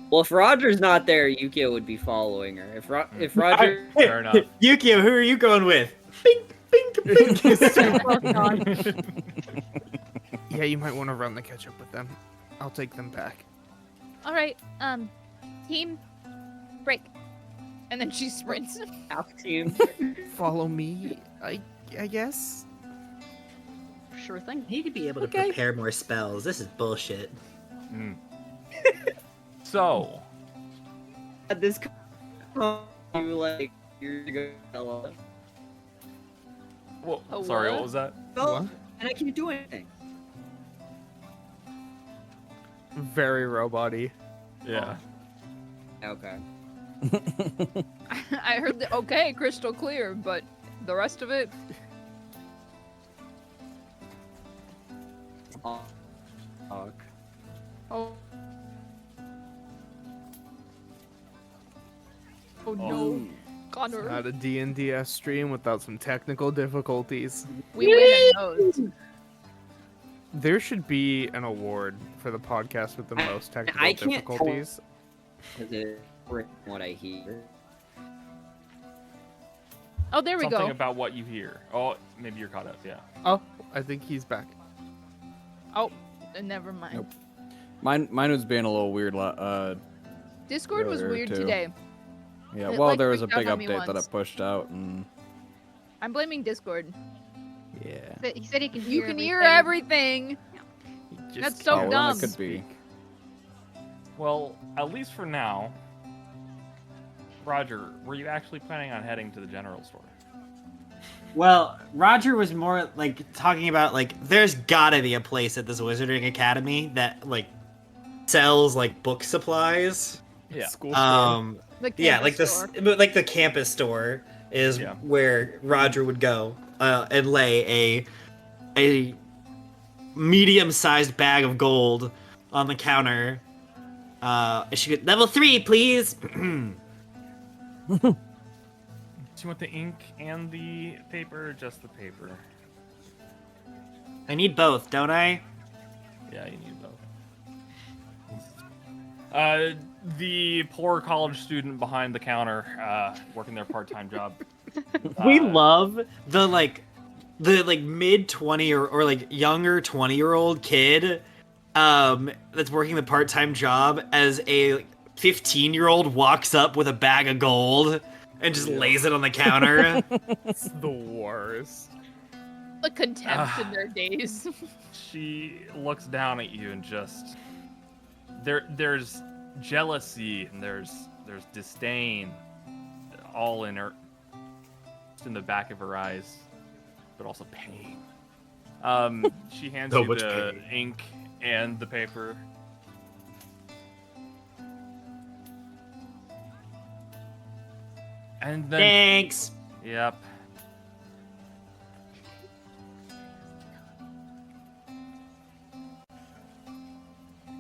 Well, if Roger's not there, Yukio would be following her. If Roger, Fair enough. Yukio, who are you going with? Bink, bink, bink. Yeah, you might want to run the catch up with them. I'll take them back. All right. Team, break. And then she sprints. Half team. Follow me, I guess. Sure thing. Need to be able to Okay. prepare more spells. This is bullshit. Mm. So, At this you like years ago. well, A sorry, what? what was that? Well, What? and I can't do anything. Very robot-y. Yeah. Okay. I heard the okay, crystal clear, but the rest of it, Fuck. oh. Oh no, Connor. Not a D&DS stream without some technical difficulties. We win at those. There should be an award for the podcast with the most technical I can't difficulties. Because it's what I hear. Oh, there we Something go. about what you hear. Oh, maybe you're caught up, yeah. Oh, I think he's back. Oh, never mind. Nope. Mine was being a little weird. Discord was Earlier, weird too. today. Yeah, It, well, like, there was a freaked out big on me update that I once. pushed out, and I'm blaming Discord. yeah. He said he can You hear can hear everything. everything. He just That's so can't Oh, well, dumb. that could be. Well, at least for now, Roger, were you actually planning on heading to the general store? Well, Roger was more like talking about like there's gotta be a place at this Wizarding Academy that like sells like book supplies. Yeah. School store. The Yeah, campus like the store. but like the campus store is Yeah. where Roger would go and lay a medium-sized bag of gold on the counter. She could level 3, please. Do you want the ink and the paper, or just the paper? I need both, don't I? Yeah, you need both. The poor college student behind the counter, working their part-time job. We love the mid 20 or like younger 20-year-old kid that's working the part-time job as a 15-year-old walks up with a bag of gold and just lays it on the counter. It's the worst. The contempt in their days. She looks down at you and just there's jealousy and there's disdain all in her, just in the back of her eyes, but also pain. She hands So you much the pain. ink and the paper. And then Thanks. yep.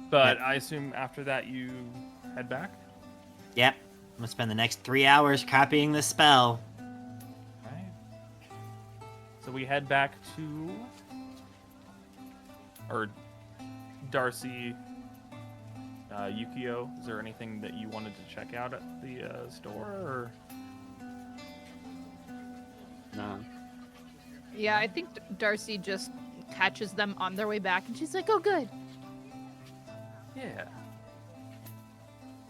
But I assume after that you head back? Yep. I'm gonna spend the next 3 hours copying this spell. Right. So we head back to or Darcy, Yukio. Is there anything that you wanted to check out at the store? Or? No. Yeah, I think Darcy just catches them on their way back, and she's like, "Oh, good." Yeah.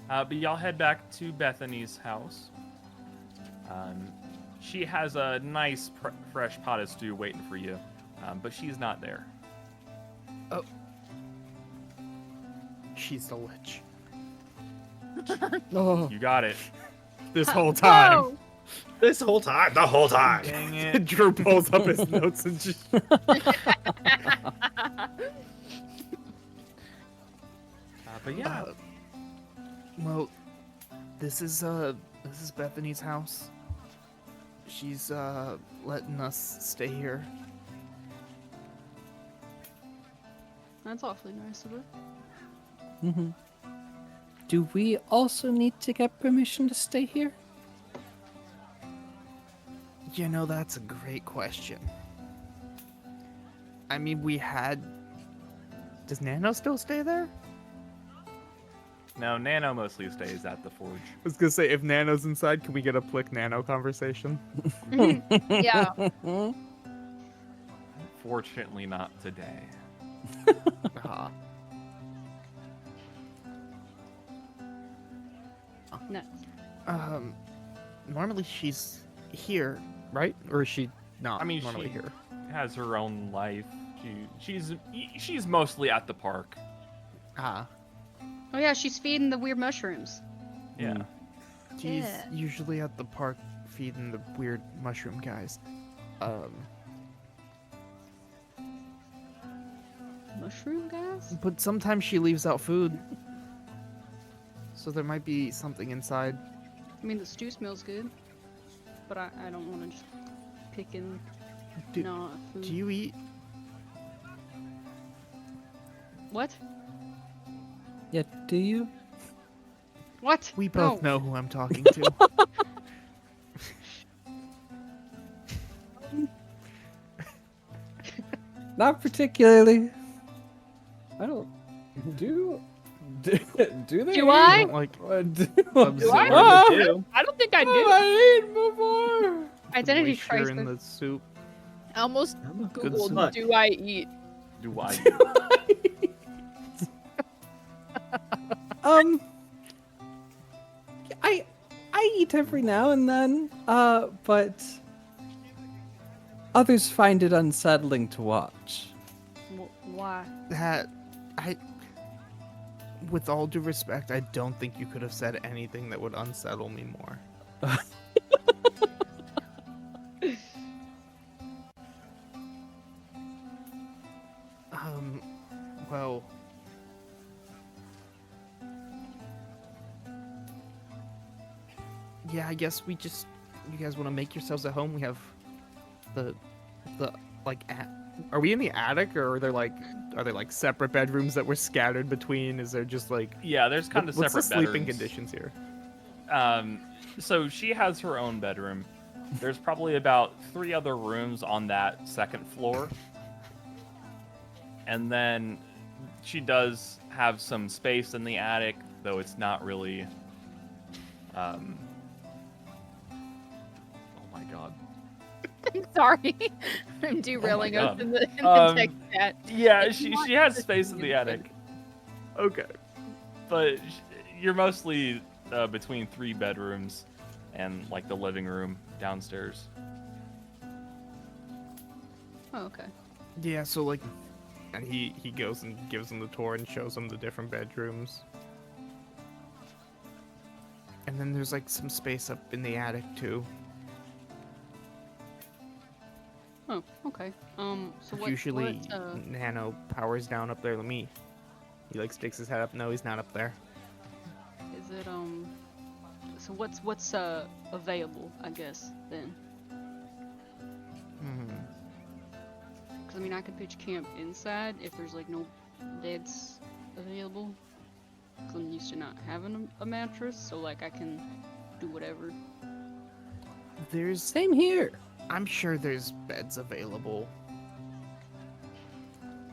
But y'all head back to Bethany's house. She has a nice fresh pot of stew waiting for you, but she's not there. She's the lich. Oh, You got it. This whole time. Oh, This whole time. The whole time. Dang it. Drew pulls up his notes and just. But yeah. Well, this is Bethany's house. She's letting us stay here. That's awfully nice of her. mm-hmm. Do we also need to get permission to stay here? You know, that's a great question. I mean, we had. Does Nano still stay there? No, Nano mostly stays at the forge. I was gonna say, if Nano's inside, can we get a Plick Nano conversation? yeah. Fortunately, not today. Ah. Nuts. Normally she's here, right? Or is she not I mean, normally she here? has her own life. She's mostly at the park. Ah, Oh yeah, she's feeding the weird mushrooms. Yeah. she's Yeah. usually at the park feeding the weird mushroom guys. Mushroom guys? But sometimes she leaves out food. So there might be something inside. I mean, the stew smells good, but I don't want to just pick in Do, not food. do you eat? What? Yeah, do you? What? We both No. know who I'm talking to. Not particularly. I don't. Do they? Do I? Don't, like, Do observe I? the do. I don't think I do. I ate before. Identity moisture crisis. in the soup. I almost Good googled, soup. do I eat? Do I? I eat every now and then, but others find it unsettling to watch. Why? That with all due respect, I don't think you could have said anything that would unsettle me more. Well, yeah, I guess you guys want to make yourselves at home. We have the like are we in the attic, or are there like separate bedrooms that we're scattered between? Is there just like Yeah, there's kind of what's the separate sleeping bedrooms. conditions here? So she has her own bedroom. There's probably about 3 other rooms on that second floor. And then she does have some space in the attic, though it's not really oh my god. I'm sorry. I'm derailing us God. in the text chat. Yeah, If she you want has to space in see the it. attic. Okay. But you're mostly between 3 bedrooms and like the living room downstairs. Oh, okay. Yeah, so like, and he goes and gives them the tour and shows them the different bedrooms. And then there's like some space up in the attic too. Oh, okay. So what? Usually what, Nano powers down up there to me. He like sticks his head up. No, he's not up there. is it So what's available? I guess then. Because I mean, I could pitch camp inside if there's like no beds available. Because I'm used to not having a mattress, so like I can do whatever. There's, Same here. I'm sure there's beds available.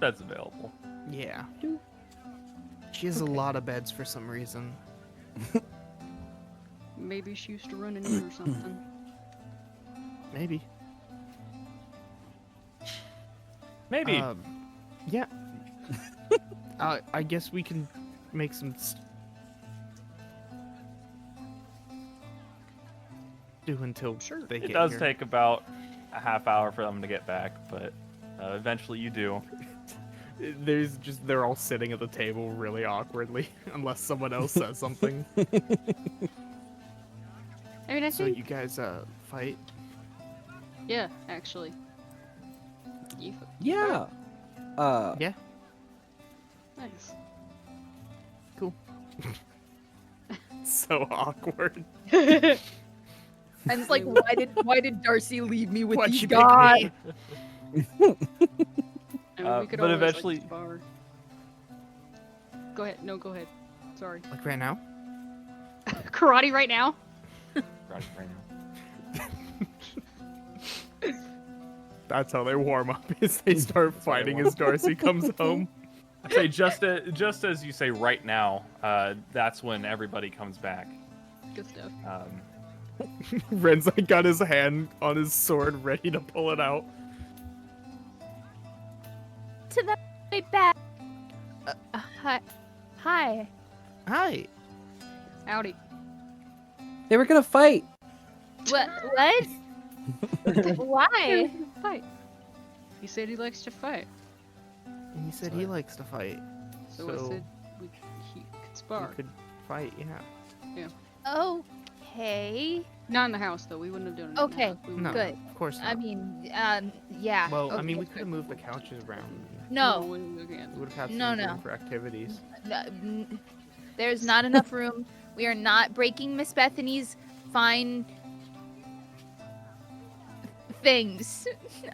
That's available. Yeah. She has a lot of beds for some reason. Maybe she used to run an inn or something. Maybe. Maybe. Yeah. I guess we can make some do until they It get does here. take about a half hour for them to get back, but eventually you do. They're all sitting at the table really awkwardly unless someone else says something. I mean, I So think you guys fight? yeah, actually. You Yeah. Yeah. nice. Cool. So awkward. And it's like, why did Darcy leave me with Why'd these you pick guys? me? I mean, we could but always, eventually- like, spar. Go ahead. No, go ahead. Sorry. Like right now? Karate right now? Right now. That's how they warm up. Is they start fighting as Darcy comes home. I say just as you say right now, that's when everybody comes back. Good stuff. Ren's like got his hand on his sword, ready to pull it out. To the way back. Hi. Hi. Hi. Howdy. They were gonna fight. What? Why? Fight. He said he likes to fight. And he said he likes to fight. So I said he could spar. We could fight, yeah. Okay. Not in the house though. We wouldn't have done it. Okay. In the house. We No, Good. of course not. I mean, yeah. well, I mean, okay. we could have moved the couches around. No. we again. We would have had No, some no. room for activities. There's not enough room. We are not breaking Miss Bethany's fine things.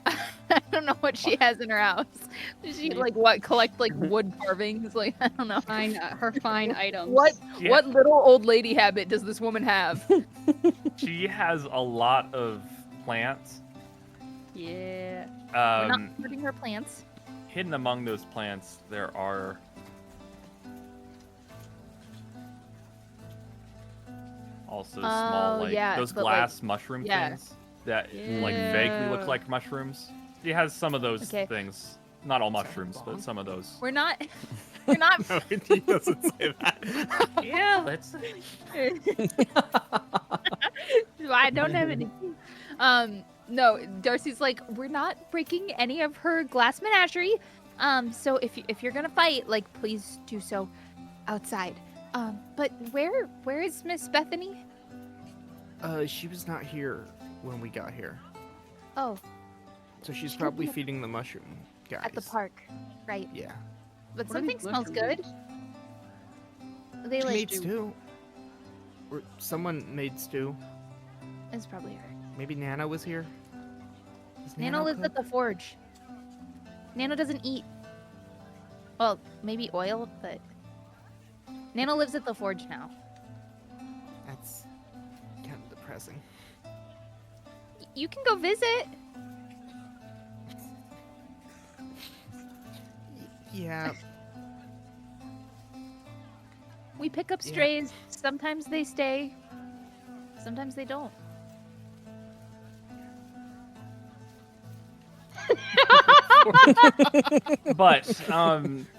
I don't know what she has in her house. She collect wood carvings? Like, I don't know. Her fine items. Yeah. What little old lady habit does this woman have? She has a lot of plants. Yeah. We're not hurting her plants. Hidden among those plants, there are also small, those glass mushroom things that vaguely look like mushrooms. She has some of those things. Not all mushrooms, but some of those. We're not. No, he doesn't say that. Yeah, let's. I don't have any. No, Darcy's like, we're not breaking any of her glass menagerie. So if you're gonna fight, like, please do so outside. But where is Miss Bethany? She was not here when we got here. Oh, So she's probably feeding the mushroom guys. at the park, right? Yeah. But What are something these smells mushroom good. things? They She like. made stew. Or someone made stew. It's probably her. Maybe Nana was here. Does Nano lives cook? at the forge. Nano doesn't eat. Well, maybe oil, but Nano lives at the forge now. That's kind of depressing. You can go visit. Yeah. We pick up Yeah. strays. Sometimes they stay. Sometimes they don't. But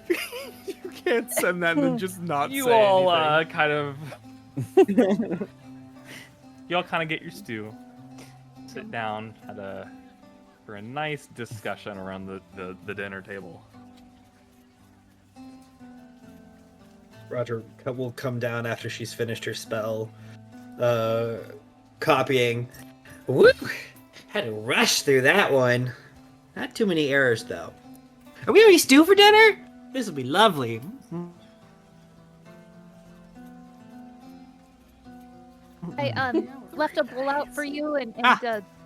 You can't send that and then just not you say all anything. kind of you all kind of get your stew, sit down for a nice discussion around the dinner table. Roger will come down after she's finished her spell, copying. Woo! Had to rush through that one. Not too many errors though. Are we having stew for dinner? This will be lovely. I left a bowl out for you and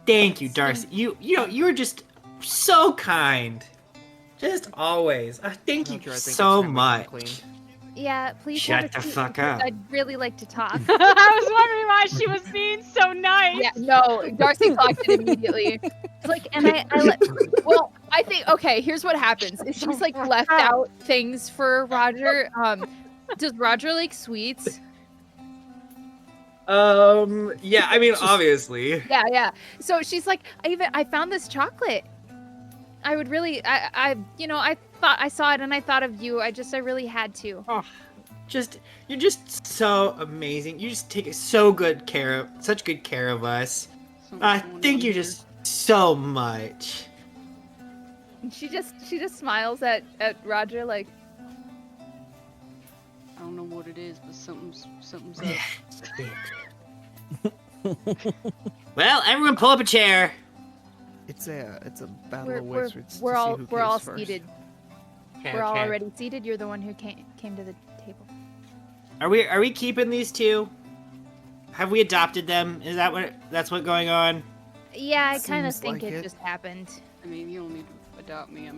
Thank you, Darcy. You were just so kind. Just always. Thank you Roger, I think it's so time we come much. clean. yeah, please Shut have a the seat fuck because up. I'd really like to talk. I was wondering why she was being so nice. Yeah, no, Darcy clocked it immediately. It's like, and Well, I think here's what happens. Is she's like left out things for Roger. Does Roger like sweets? Yeah, I mean, obviously. Yeah. so she's like, I found this chocolate. I would really, I thought I saw it and I thought of you. I really had to. You're just so amazing. You just take such good care of us. So much more Thank you than just so much. And she just smiles at Roger like, I don't know what it is, but something's up. Well, everyone pull up a chair. It's a battle we're of wizards. we're to see all who we're goes all first. seated. Okay, We're all okay. already seated. You're the one who came to the table. Are we keeping these two? Have we adopted them? Is that's what going on? Yeah, I kind of Seems think like it it. just happened. I mean, you don't need to adopt me.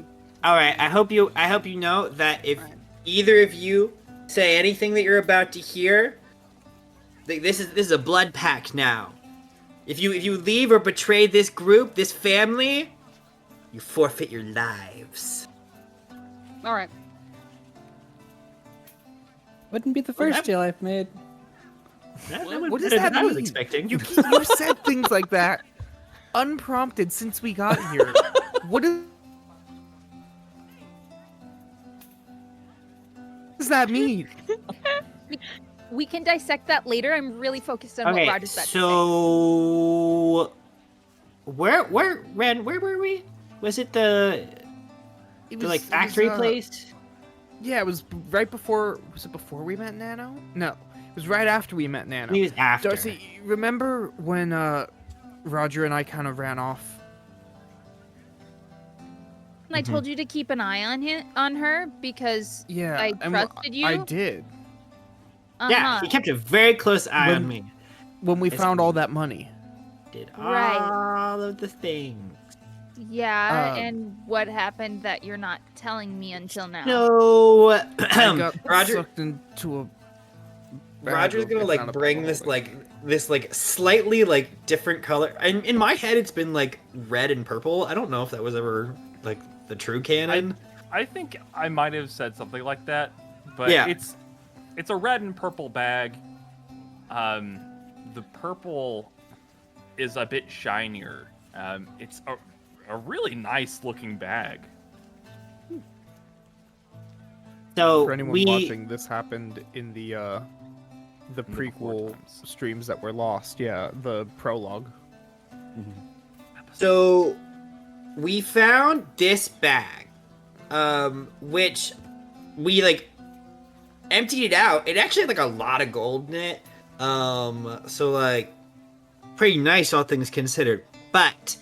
All right. I hope you know that if Right. either of you say anything that you're about to hear, this is a blood pact now. If you leave or betray this group, this family, you forfeit your lives. All right. Wouldn't be the Well, first deal I've made. What does that I was mean? expecting. You said things like that unprompted since we got here. What does that mean? we can dissect that later. I'm really focused on Okay, what Roger's about to say. so where Ren? Where were we? Was it the like factory place? Yeah, it was right before. Was it before we met Nano? No, it was right after we met Nano. He was after. Darcy, remember when Roger and I kind of ran off? And I told you to keep an eye on her because Yeah, I and trusted you. I did. Yeah, he kept a very close eye on me. When we Yes, found we all that money. Did Right. all of the things. Yeah, and what happened that you're not telling me until now? No, I got Roger. sucked into a. Roger's gonna like bring this slightly like different color. And in my head, it's been like red and purple. I don't know if that was ever like the true canon. I think I might have said something like that, but Yeah. it's a red and purple bag. The purple is a bit shinier. It's a really nice looking bag. So For anyone watching, this happened in the prequel times. streams that were lost. Yeah, the prologue. So we found this bag, which we like emptied it out. It actually had like a lot of gold in it. So like pretty nice, all things considered. But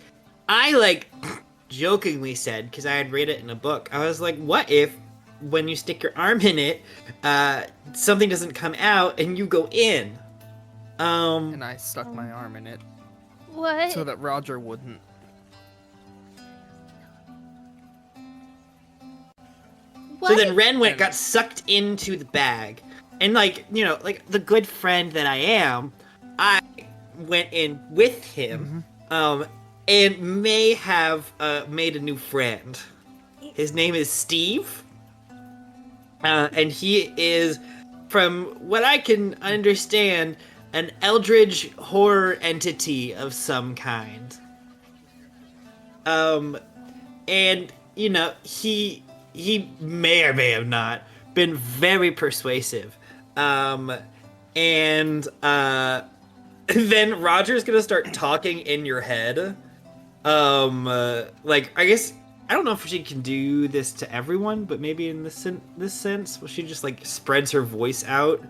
I like jokingly said, because I had read it in a book, I was like, what if when you stick your arm in it, something doesn't come out and you go in? And I stuck my arm in it What? so that Roger wouldn't. So then Ren got sucked into the bag. And like, you know, like the good friend that I am, I went in with him, and may have made a new friend. His name is Steve. And he is, from what I can understand, an eldritch horror entity of some kind. And, you know, he may or may have not been very persuasive. And then Roger's gonna start talking in your head. Like, I guess, I don't know if she can do this to everyone, but maybe in this sense, where she just, like, spreads her voice out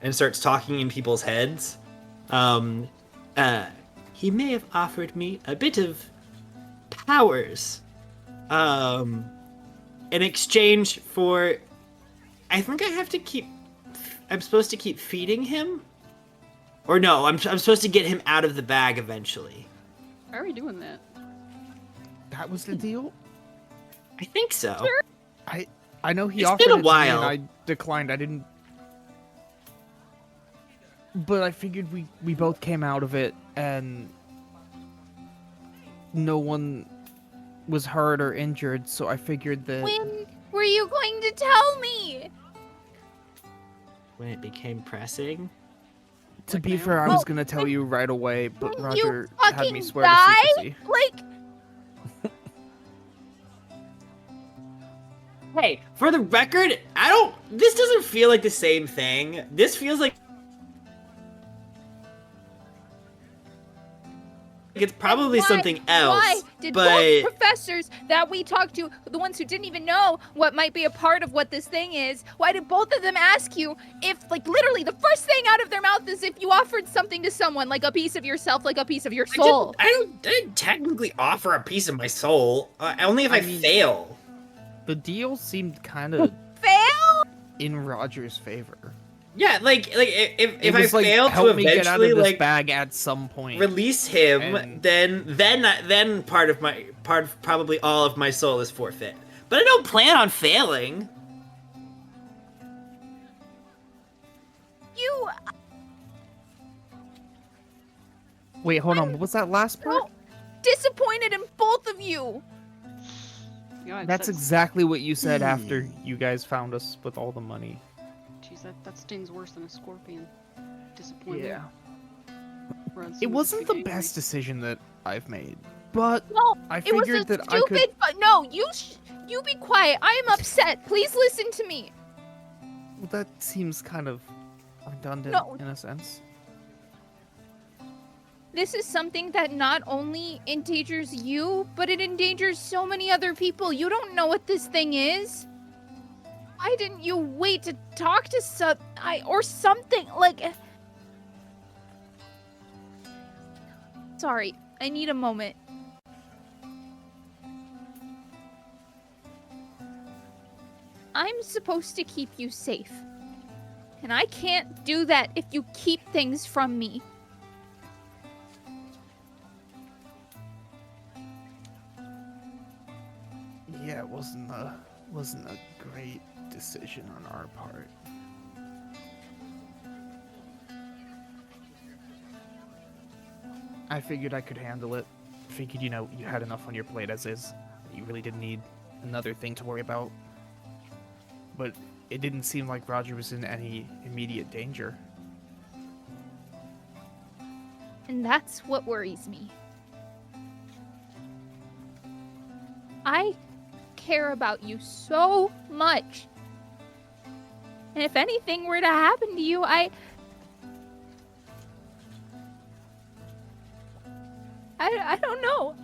and starts talking in people's heads. He may have offered me a bit of powers, in exchange for, I think I'm supposed to keep feeding him? Or no, I'm supposed to get him out of the bag eventually. How are we doing that? That was the deal? I think so. I know he It's offered been a it to me while. and I declined. I didn't. But I figured we both came out of it and no one was hurt or injured, so I figured that. When were you going to tell me? When it became pressing. To Like be now? fair, I Well, was gonna tell you right away, but When Roger you had fucking me swear die? to secrecy. Like, Hey, for the record, this doesn't feel like the same thing. This feels like it's probably why- something else. Why did but both professors that we talked to, the ones who didn't even know what might be a part of what this thing is, why did both of them ask you if, like, literally the first thing out of their mouth is if you offered something to someone, like a piece of yourself, like a piece of your soul? I didn't technically offer a piece of my soul. Only if I mean- fail. The deal seemed kind of Fail? in Roger's favor. Yeah, like if It I was like, fail help to me get out eventually of this like bag at some point. release him, And- then part of probably all of my soul is forfeit. But I don't plan on failing. You Wait, hold on. What was that last part? so disappointed in both of you. God, That's exactly what you said after you guys found us with all the money. Jeez, that stings worse than a scorpion. Disappointed. Yeah. Runs It with wasn't the big angry. best decision that I've made, but No, I it was a figured that I stupid. could. But no, you be quiet. I am upset. Please listen to me. Well, that seems kind of redundant No. in a sense. This is something that not only endangers you, but it endangers so many other people. You don't know what this thing is. Why didn't you wait to talk to or something? Like, sorry, I need a moment. I'm supposed to keep you safe. And I can't do that if you keep things from me. Yeah, it wasn't a great decision on our part. I figured I could handle it. Figured, you had enough on your plate as is. You really didn't need another thing to worry about. But it didn't seem like Roger was in any immediate danger. And that's what worries me. I care about you so much. And if anything were to happen to you, I don't know.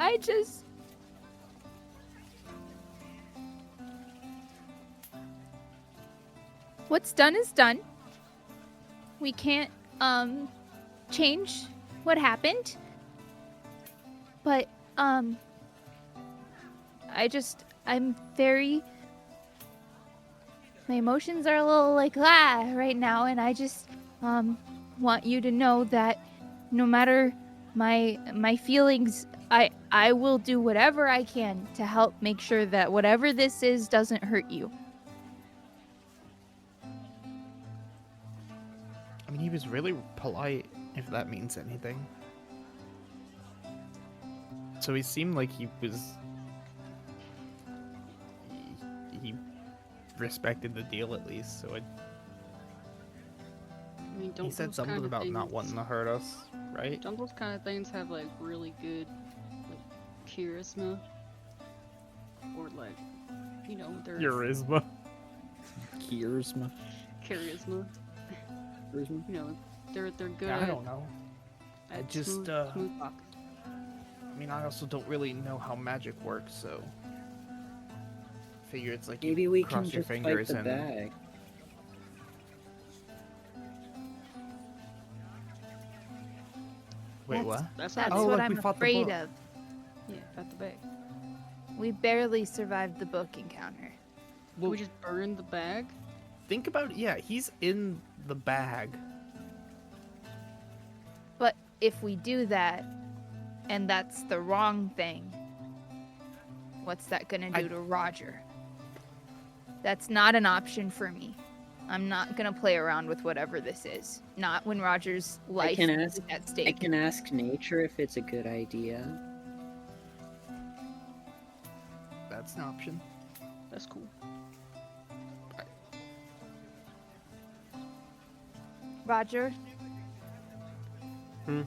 What's done is done. We can't change what happened. But I'm very, my emotions are a little like right now, and I just want you to know that no matter my feelings, I will do whatever I can to help make sure that whatever this is doesn't hurt you. I mean, he was really polite, if that means anything. So he seemed like he respected the deal at least. So I mean, he said something about not wanting to hurt us, right? Don't those kind of things have like really good like charisma? Or like, they're Charisma. Charisma. charisma. They're good. Yeah, I don't know. at I just, smooth talk. I mean, I also don't really know how magic works, so figure it's like Maybe you we cross can your just fight fingers the and bag. wait, what? That's That's Oh, what like we I'm fought the afraid book. of. Yeah, at the bag. We barely survived the book encounter. Well, We just burned the bag. think about it. Yeah, he's in the bag. But if we do that, and that's the wrong thing, what's that gonna do to Roger? That's not an option for me. I'm not gonna play around with whatever this is. Not when Roger's life is at I stake. can ask nature if it's a good idea. That's an option. That's cool. Roger? Hmm?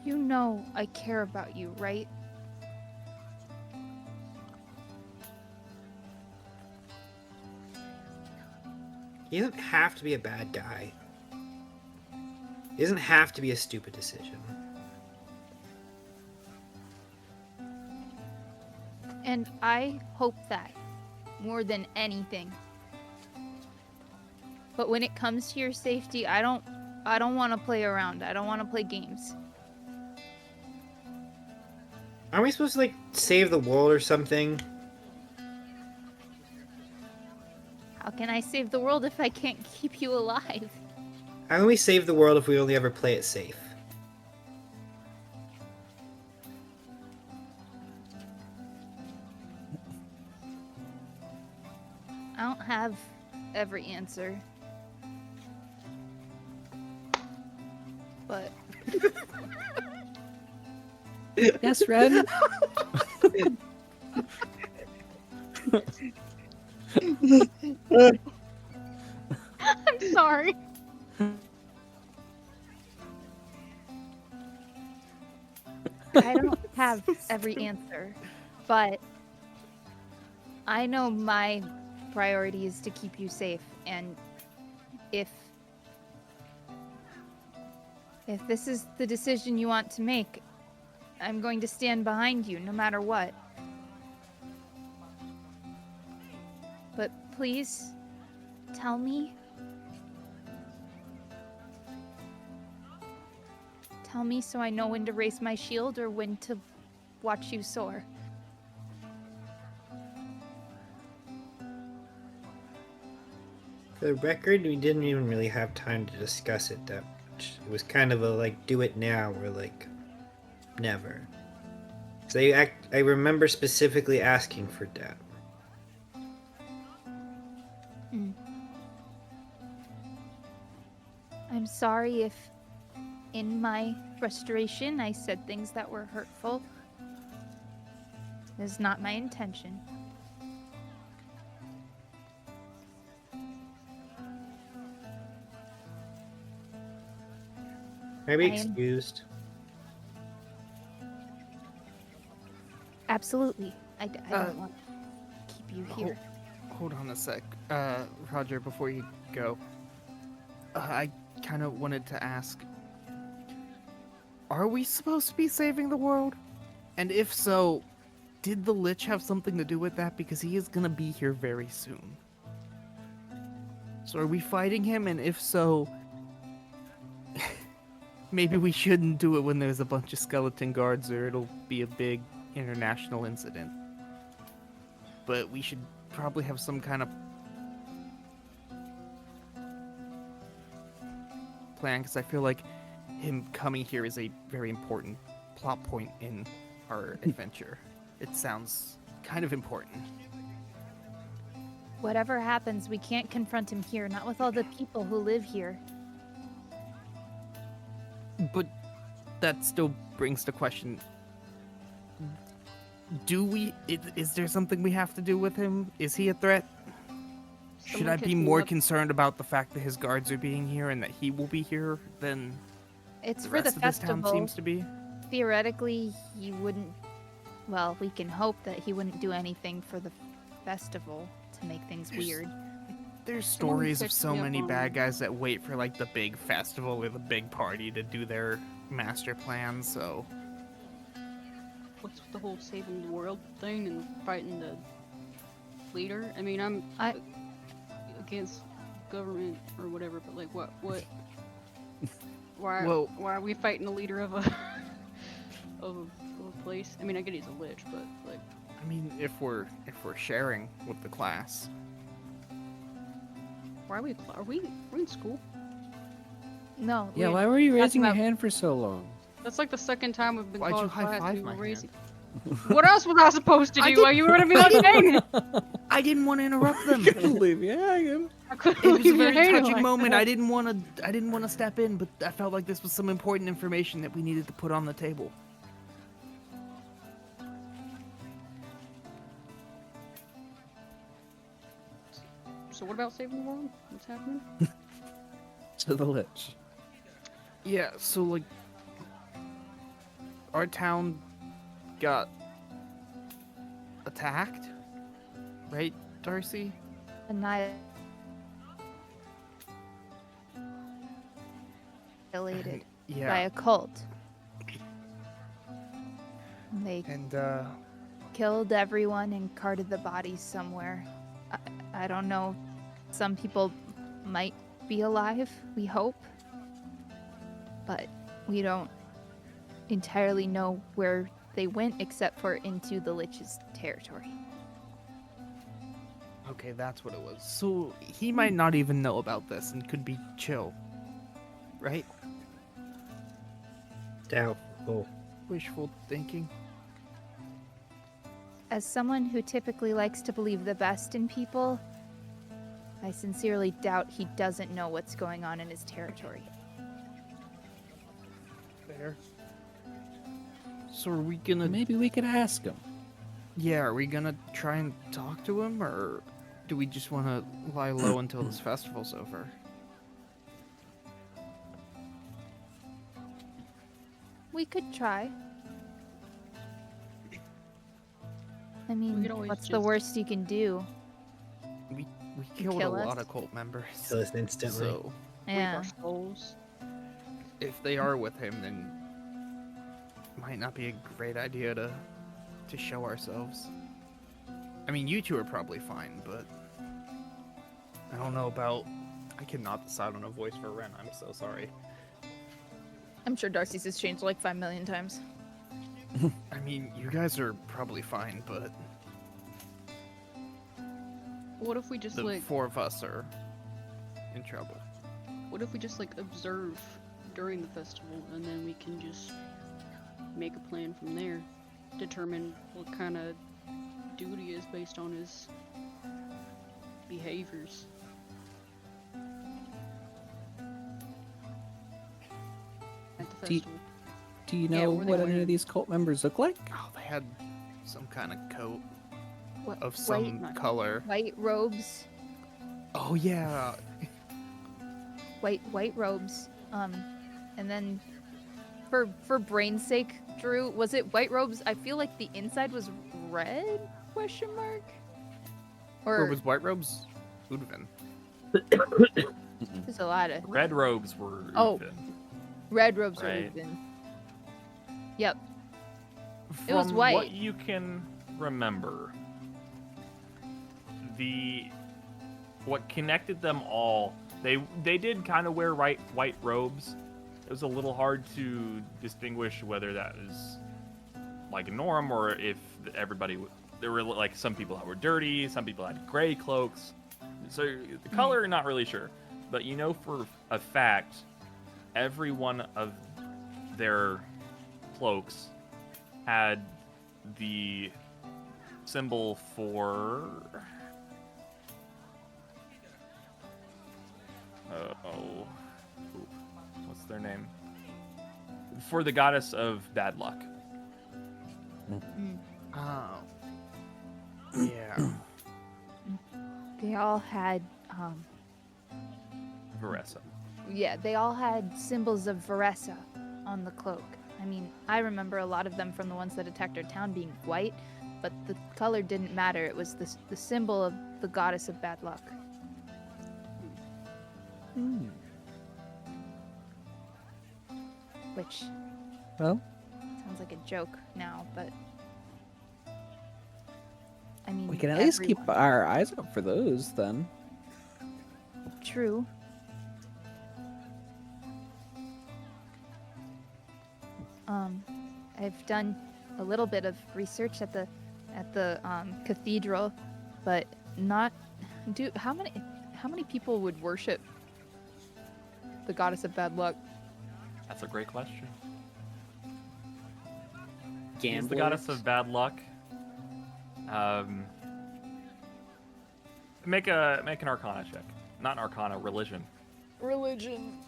You know I care about you, right? He doesn't have to be a bad guy. It doesn't have to be a stupid decision. And I hope that more than anything. But when it comes to your safety, I don't want to play around. I don't want to play games. Aren't we supposed to, like, save the world or something? How can I save the world if I can't keep you alive? How can we save the world if we only ever play it safe? I don't have every answer. But Yes, Ren. I'm sorry. I don't have every answer. But I know my priority is to keep you safe, and if this is the decision you want to make, I'm going to stand behind you no matter what. But please, tell me. Tell me so I know when to raise my shield or when to watch you soar. For the record, we didn't even really have time to discuss it that much. It was kind of a like, do it now or like, never. So I remember specifically asking for that. I'm sorry if, in my frustration, I said things that were hurtful. It is not my intention. Maybe I am- excused. Absolutely. I don't want to keep you here. Hold on a sec. Roger, before you go, I kind of wanted to ask, are we supposed to be saving the world? And if so, did the Lich have something to do with that? Because he is gonna be here very soon. So are we fighting him? And if so, maybe we shouldn't do it when there's a bunch of skeleton guards or it'll be a big international incident. But we should probably have some kind of plan, because I feel like him coming here is a very important plot point in our adventure. It sounds kind of important. Whatever happens, we can't confront him here, not with all the people who live here. But that still brings the question, is there something we have to do with him? Is he a threat? Should Someone I be catch me more up. concerned about the fact that his guards are being here and that he will be here than It's the for the rest of this town festival. seems to be? Theoretically, he wouldn't. Well, we can hope that he wouldn't do anything for the festival to make things weird. There's Someone stories of catch so me up many on- bad guys that wait for like the big festival or the big party to do their master plan, so What's with the whole saving the world thing and fighting the leader? I mean, I- against government or whatever, but like, what? Why? Well- Why are we fighting the leader of a of a place? I mean, I get he's a lich, but like, I mean, if we're sharing with the class. why are we we're in school? No. Yeah, we're why were you talking raising your about- hand for so long? That's like the second time we've been Why'd you called high class. five We my were raising. hand? What else was I supposed to I do? While you were gonna be like, dang it. I didn't want to interrupt them. Leave you hanging. I couldn't It was a leave you very hanging touching like moment. that. I didn't want to step in, but I felt like this was some important information that we needed to put on the table. So what about saving the world? What's happening? To the Lich. Yeah, so like our town got attacked, right, Darcy? Annihilated by Yeah. a cult. They And killed everyone and carted the bodies somewhere. I don't know. Some people might be alive, we hope. But we don't entirely know where they went except for into the Lich's territory. okay, that's what it was. So he might not even know about this and could be chill, right? Doubtful. Wishful thinking. As someone who typically likes to believe the best in people, I sincerely doubt he doesn't know what's going on in his territory. Fair. So are we gonna? Maybe we could ask him. Yeah, are we gonna try and talk to him, or do we just want to lie low until this festival's over? We could try. I We mean, could always what's the just- worst you can do? We We killed a kill lot us? of cult members. Kill us instantly. So Reap Yeah. our souls. if they are with him, then it might not be a great idea to show ourselves. I mean, you two are probably fine, but I don't know about. I cannot decide on a voice for Ren. I'm so sorry. I'm sure Darcy's has changed like 5 million times. I mean, you guys are probably fine, but What if we just the like? four of us are in trouble. What if we just like observe during the festival, and then we can just make a plan from there, determine what kind of duty is based on his behaviors. At the Do you- festival. Do you Yeah, know what are they what any wearing? of these cult members look like? Oh, they had some kind of coat What, of some White- color. White robes. Oh yeah. White robes. And then for brain's sake, Drew, was it white robes? I feel like the inside was red? Question mark. Or was white robes Udvin? There's a lot of Red robes were. Oh. Uthin. Red robes Right. would have been. Yep. It was From white. What you can remember, what connected them all, they did kind of wear white robes. It was a little hard to distinguish whether that was like a norm or if everybody. There were like some people that were dirty, some people had gray cloaks. So the color, not really sure, but you know for a fact, every one of their cloaks had the symbol for what's their name? For the goddess of bad luck. Oh. Yeah. They all had Varessa. yeah, they all had symbols of Varessa on the cloak. I mean, I remember a lot of them from the ones that attacked our town being white, but the color didn't matter. It was the symbol of the goddess of bad luck. Which Well, sounds like a joke now, but I mean, we can at least keep everyone- our eyes out for those then. True. I've done a little bit of research at the cathedral, but not. How many people would worship the goddess of bad luck? That's a great question. She's Gamblers. the goddess of bad luck. Make an Arcana check. Not Arcana, religion. Religion.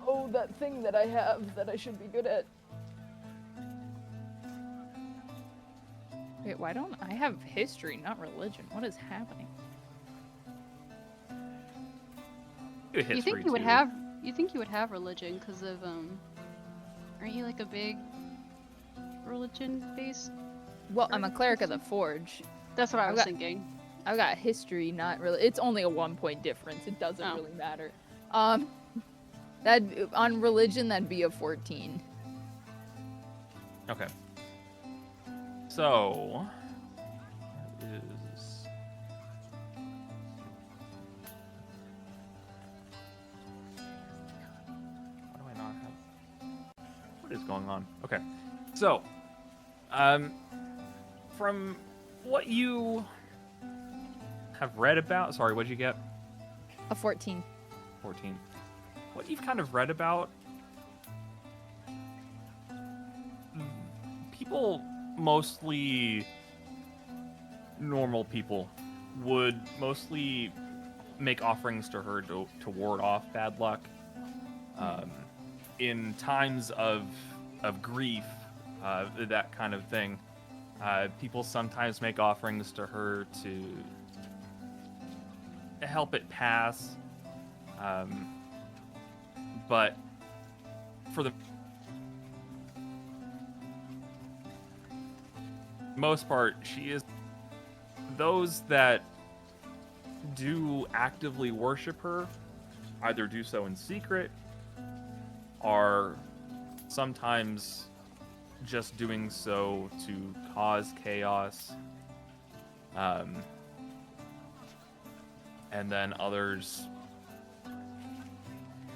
Oh, that thing that I have that I should be good at. Wait, why don't I have history, not religion? What is happening? Do history You think you would too. have? You think you would have religion because of Aren't you like a big religion based? Well, I'm a cleric of the Forge. That's what I I've was got- thinking. I've got history, not really. It's only a 1 point difference. It doesn't Oh. really matter. That on religion, that'd be a 14. Okay. So is why do I not have what is going on? Okay. So from what you have read about, sorry, what'd you get? A 14. 14. What you've kind of read about, people, mostly normal people, would mostly make offerings to her to ward off bad luck. In times of grief, that kind of thing, people sometimes make offerings to her to help it pass. But for the most part, she is those that do actively worship her either do so in secret or sometimes just doing so to cause chaos. And then others,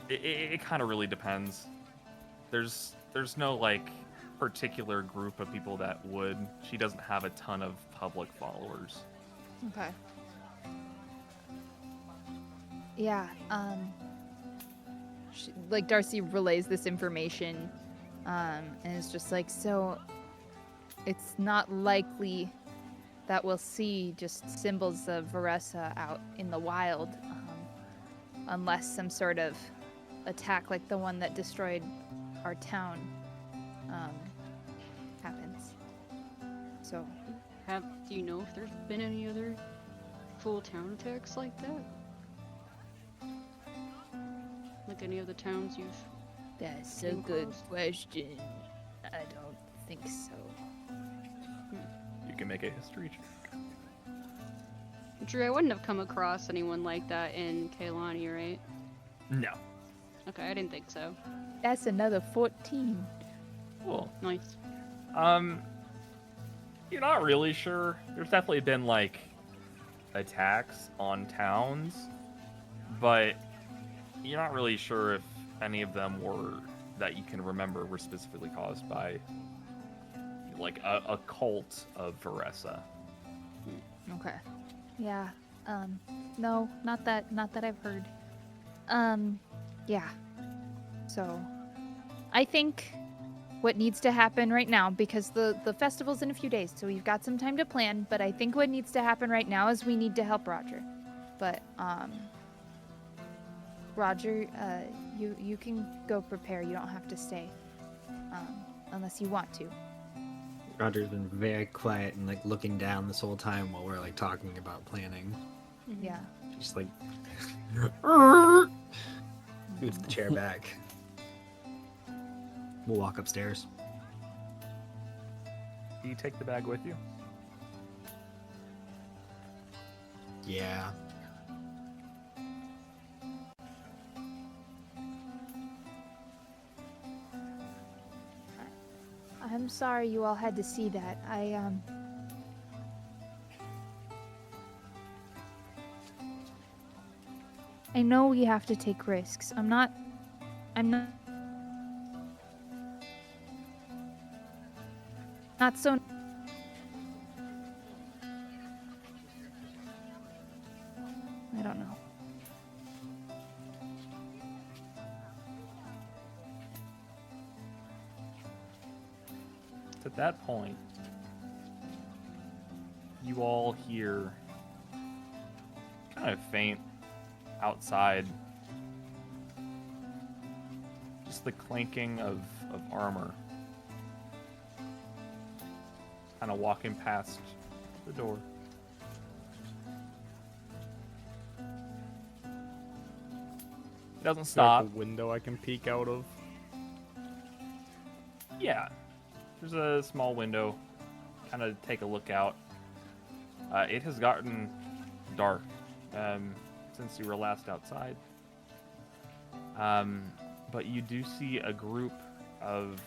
it kind of really depends. There's no like particular group of people that would. She doesn't have a ton of public followers. Okay. Yeah, like Darcy relays this information, and is just like, so it's not likely that we'll see just symbols of Varessa out in the wild, unless some sort of attack like the one that destroyed our town happens. So, Do you know if there's been any other full town attacks like that? Like any of the towns you've... that's a Came good close? question. I don't think so. You can make a history check. Drew, I wouldn't have come across anyone like that in Kailani, right? No. Okay, I didn't think so. That's another 14. Cool. Nice. You're not really sure. There's definitely been like attacks on towns, but you're not really sure if any of them were that you can remember were specifically caused by like a cult of Varessa. Okay. Yeah. No, not that I've heard. Yeah. So, I think what needs to happen right now, because the festival's in a few days, so we've got some time to plan, but I think what needs to happen right now is we need to help Roger. But, Roger, you can go prepare. You don't have to stay, unless you want to. Roger's been very quiet and like looking down this whole time while we're like talking about planning. Yeah. Just like moves the chair back. We'll walk upstairs. Do you take the bag with you? Yeah. I'm sorry you all had to see that. I know we have to take risks. I'm not so. I don't know. At that point, you all hear kind of faint outside just the clanking of armor. Kind of walking past the door. It doesn't Is there, like, stop. a window I can peek out of? Yeah. There's a small window. Kind of take a look out. It has gotten dark since you were last outside. But you do see a group of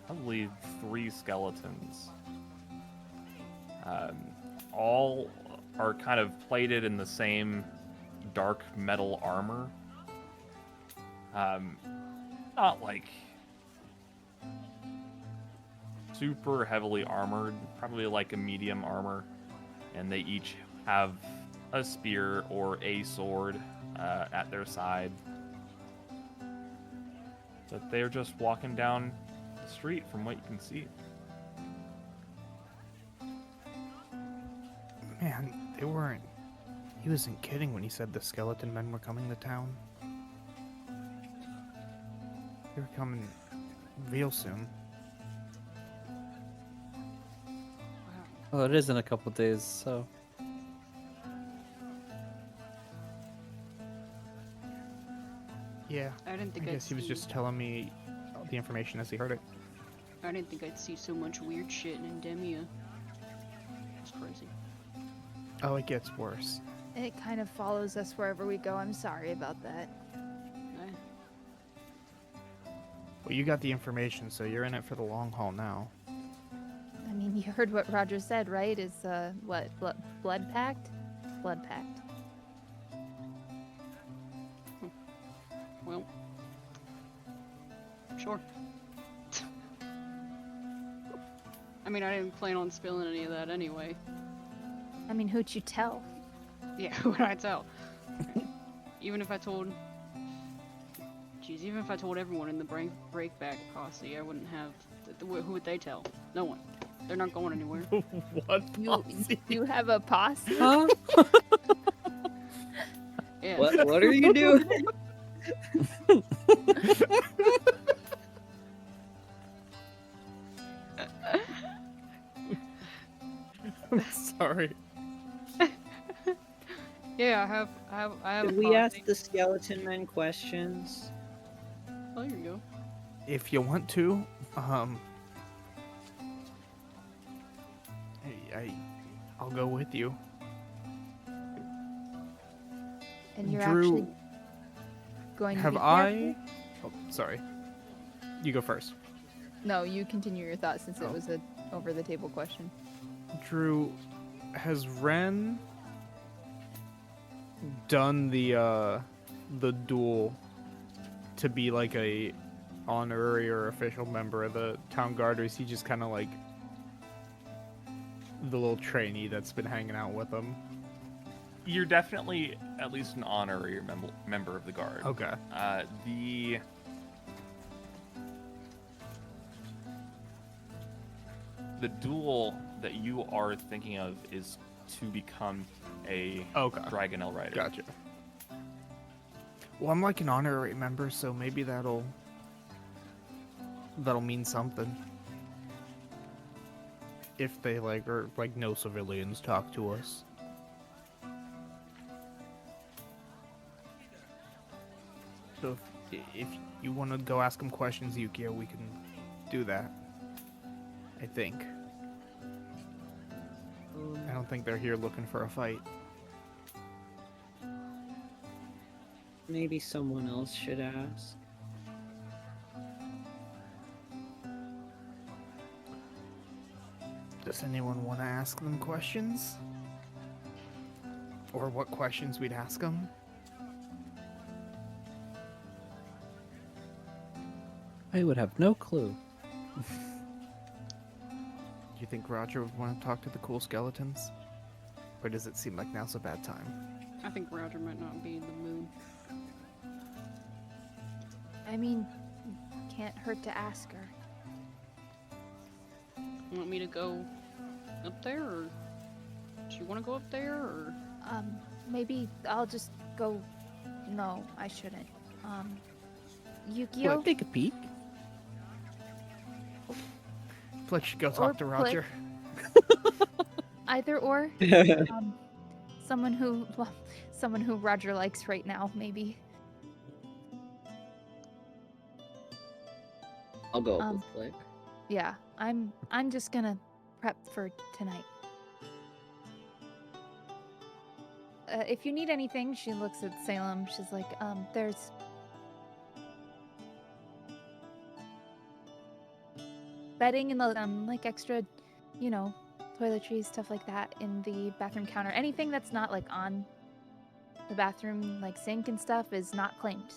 probably 3 skeletons. All are kind of plated in the same dark metal armor. Not like super heavily armored, probably like a medium armor, and they each have a spear or a sword at their side. But they're just walking down the street from what you can see. Man, they weren't. He wasn't kidding when he said the skeleton men were coming to town. They were coming real soon. Well, it is in a couple days, so. Yeah. I didn't think I I'd guess he was see- just telling me the information as he heard it. I didn't think I'd see so much weird shit in Endemia. It's crazy. Oh, it gets worse. It kind of follows us wherever we go. I'm sorry about that. Well, you got the information, so you're in it for the long haul now. I mean, you heard what Roger said, right? Is what blood pact? Blood pact. Well, sure. I mean, I didn't plan on spilling any of that anyway. I mean, who'd you tell? Yeah, who would I tell? Even if I told... Jeez, even if I told everyone in the breakback posse, I wouldn't have... Who would they tell? No one. They're not going anywhere. What? You have a posse? Huh? Yeah. What are you doing? I'm sorry. Yeah, I have Did a we posse. ask the skeleton men questions? Oh, here you go. If you want to, I'll go with you. And you're Drew, actually going to have be I? careful? Oh, sorry. You go first. No, you continue your thought since Oh. it was a over the table question. Drew, has Rehn done the duel to be like a honorary or official member of the town guard, or is he just kind of like the little trainee that's been hanging out with them? You're definitely at least an honorary member of the guard. Okay. The duel that you are thinking of is to become a Okay. Dragonel rider. Gotcha. Well, I'm like an honorary member, so maybe that'll mean something. If they like, or like no civilians talk to us. So if you want to go ask them questions, Yukio, we can do that. I think. I don't think they're here looking for a fight. Maybe someone else should ask. Does anyone want to ask them questions? Or what questions we'd ask them? I would have no clue. Do you think Roger would want to talk to the cool skeletons? Or does it seem like now's a bad time? I think Roger might not be in the mood. I mean, can't hurt to ask her. You want me to go up there, or do you want to go up there, or? Maybe I'll just go. No, I shouldn't. Yukio? Take a peek. Flick should go Or talk to Flick. Roger. Either or. Someone who Roger likes right now, maybe. I'll go up with Flick. Yeah, I'm just gonna prep for tonight. If you need anything, she looks at Salem. She's like, there's bedding and the like extra, toiletries, stuff like that in the bathroom counter. Anything that's not like on the bathroom like sink and stuff is not claimed.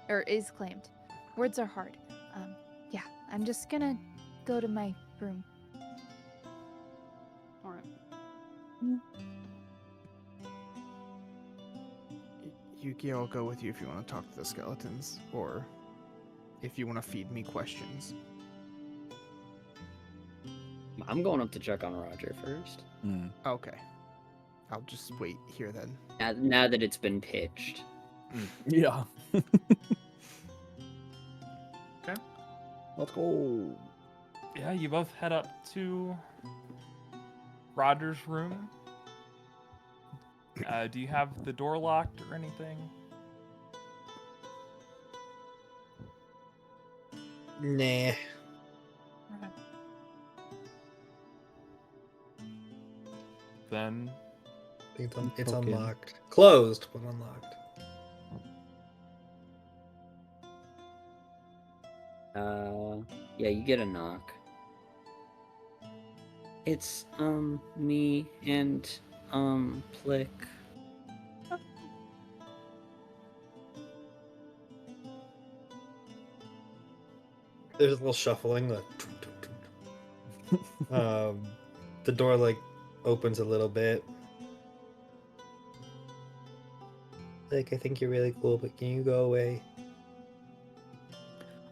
Or is claimed. Words are hard. Yeah, I'm just gonna go to my room. All right. Yukio, I'll go with you if you want to talk to the skeletons, or if you want to feed me questions. I'm going up to check on Roger first. Okay. I'll just wait here then. Now that it's been pitched. Yeah. Okay. Let's go. Yeah, you both head up to Roger's room. Do you have the door locked or anything? Nah. open. I think it's Okay. unlocked. Closed, but unlocked. Yeah, you get a knock. It's, me and, Plick. There's a little shuffling. The door like opens a little bit. Like, I think you're really cool, but can you go away?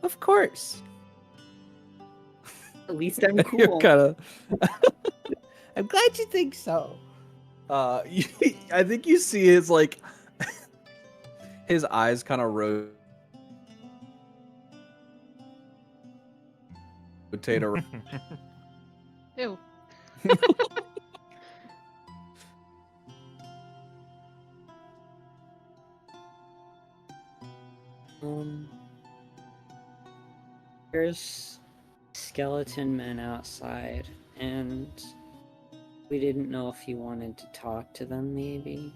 Of course. At least I'm You're cool. kind of. I'm glad you think so. I think you see his like his eyes kind of rotate around. Ew. There's skeleton men outside, and we didn't know if you wanted to talk to them, maybe.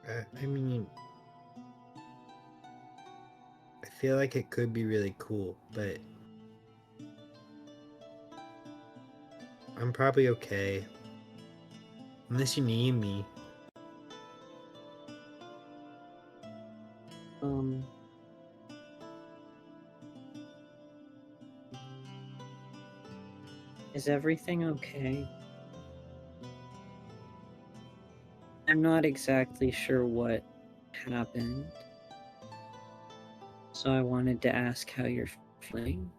I mean, I feel like it could be really cool, but I'm probably okay. Unless you need me. Is everything okay? I'm not exactly sure what happened, so I wanted to ask how you're feeling.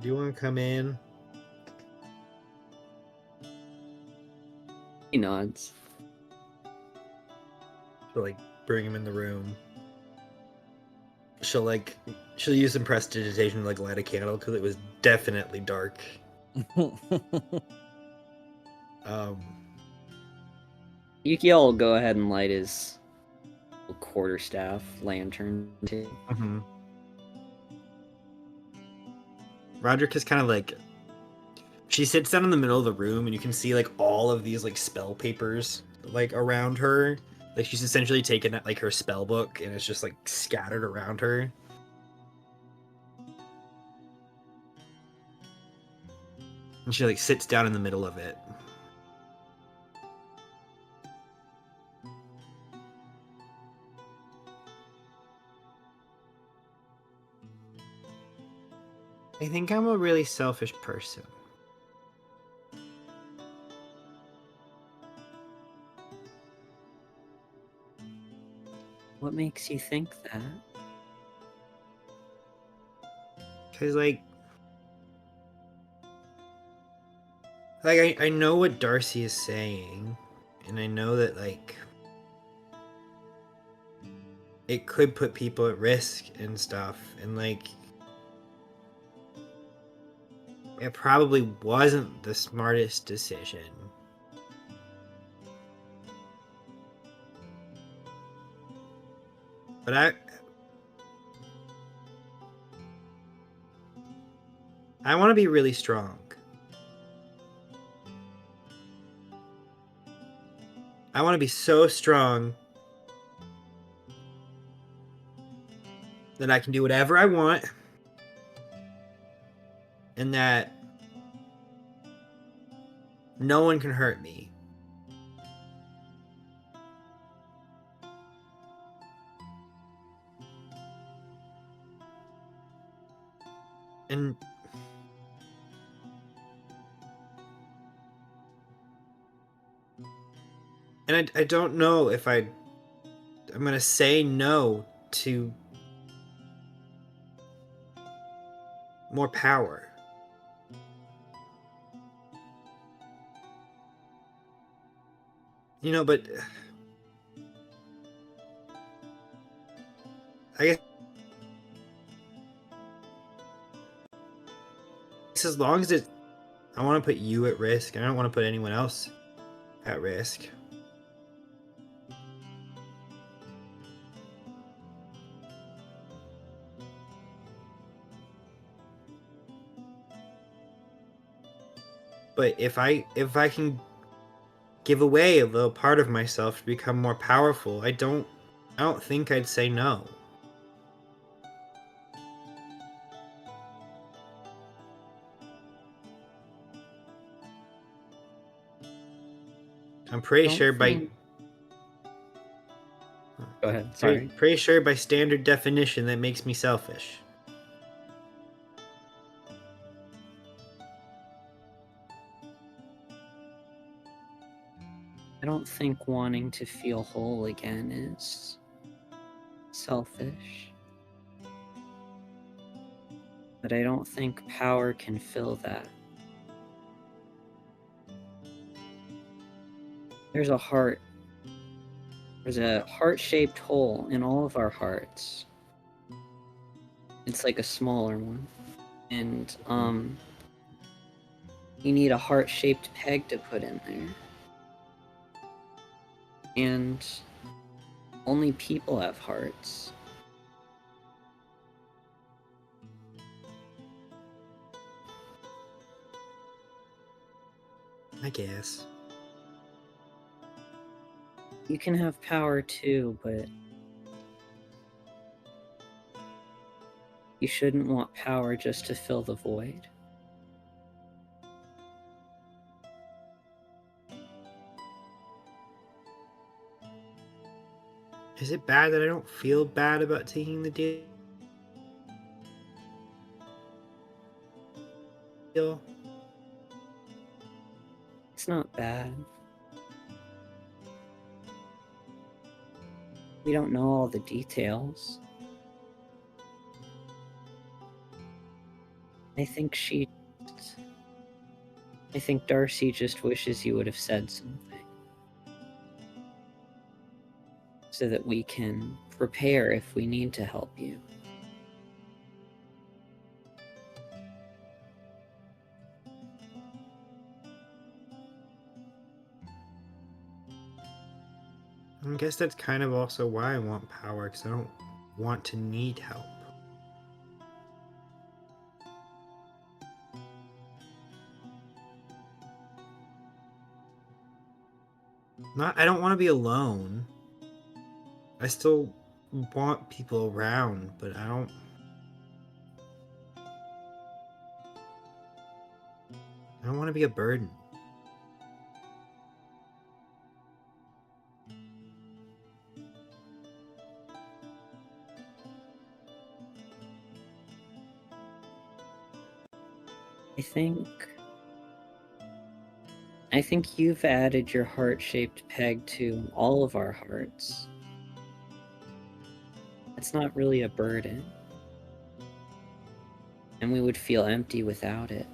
Do you want to come in? He nods. She'll like bring him in the room. She'll use some prestidigitation to like light a candle because it was definitely dark. Yukio will go ahead and light his quarterstaff lantern too. Roderick is kind of like, she sits down in the middle of the room and you can see like all of these like spell papers like around her. Like she's essentially taken like her spell book and it's just like scattered around her. And she like sits down in the middle of it. I think I'm a really selfish person. What makes you think that? Because I know what Darcy is saying, and I know that like it could put people at risk and stuff, and like it probably wasn't the smartest decision. But I want to be really strong. I want to be so strong that I can do whatever I want and that no one can hurt me. And I don't know if I'm gonna say no to more power. You know, but I guess as long as I want to put you at risk. I don't want to put anyone else at risk. But if I can give away a little part of myself to become more powerful, I don't think I'd say no. I'm pretty Don't sure by think- Go ahead. Sorry. pretty sure by standard definition that makes me selfish. I don't think wanting to feel whole again is selfish. But I don't think power can fill that. There's a heart. There's a heart-shaped hole in all of our hearts. It's like a smaller one. And, you need a heart-shaped peg to put in there. And only people have hearts. I guess. You can have power too, but you shouldn't want power just to fill the void. Is it bad that I don't feel bad about taking the deal? It's not bad. We don't know all the details. I think Darcy just wishes you would have said something. So that we can prepare if we need to help you. I guess that's kind of also why I want power, because I don't want to need help. I don't want to be alone. I still want people around, but I don't want to be a burden. I think you've added your heart-shaped peg to all of our hearts. It's not really a burden. And we would feel empty without it.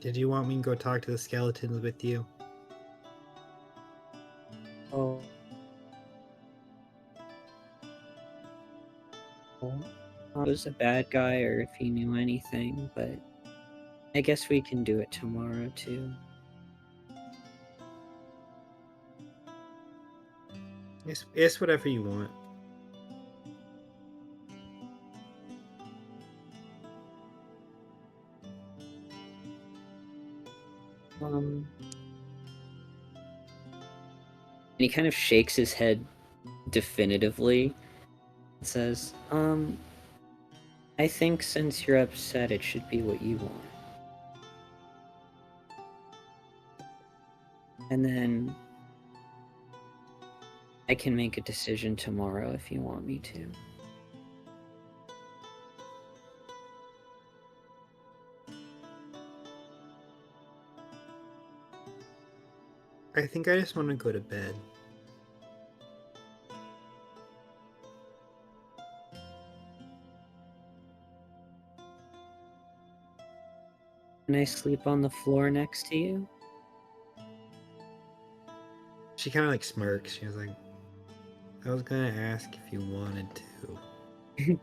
Did you want me to go talk to the skeletons with you? Oh. I was a bad guy or if he knew anything, but I guess we can do it tomorrow too. It's whatever you want. And he kind of shakes his head definitively and says, I think since you're upset, it should be what you want. And then I can make a decision tomorrow if you want me to. I think I just want to go to bed. Can I sleep on the floor next to you? She kind of like smirks. She was like, I was gonna ask if you wanted to.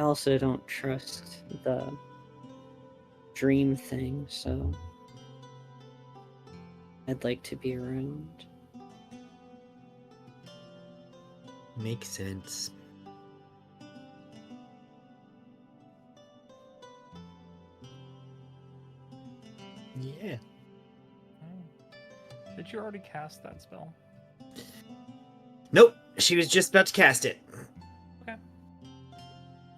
I also don't trust the dream thing, so I'd like to be around. Makes sense. Yeah. Did you already cast that spell? Nope. She was just about to cast it. Okay.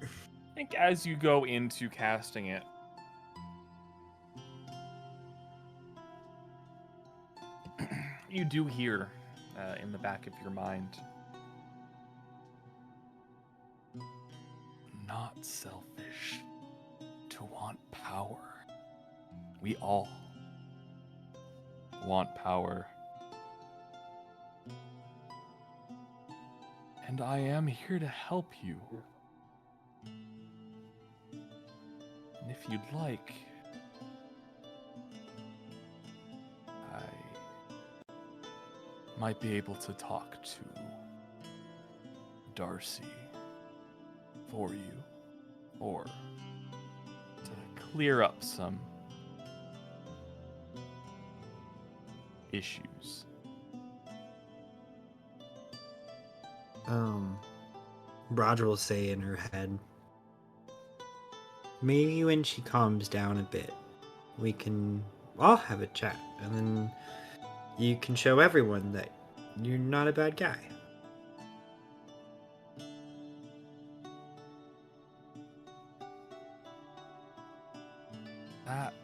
I think as you go into casting it, you do hear in the back of your mind, not selfish to want power. We all want power. And I am here to help you. And if you'd like, I might be able to talk to Darcy for you, or to clear up some issues. Roger will say in her head, maybe when she calms down a bit, we can all have a chat, and then you can show everyone that you're not a bad guy. That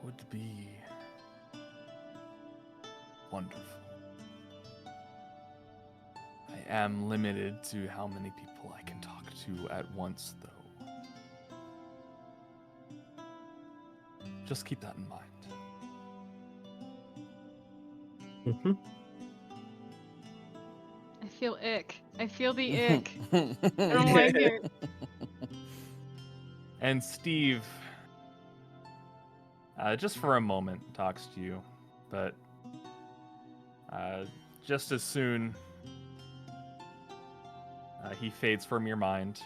would be wonderful. I am limited to how many people I can talk to at once, though. Just keep that in mind. Mm-hmm. I feel ick. I feel the ick. I don't like it. And Steve, just for a moment, talks to you, but just as soon he fades from your mind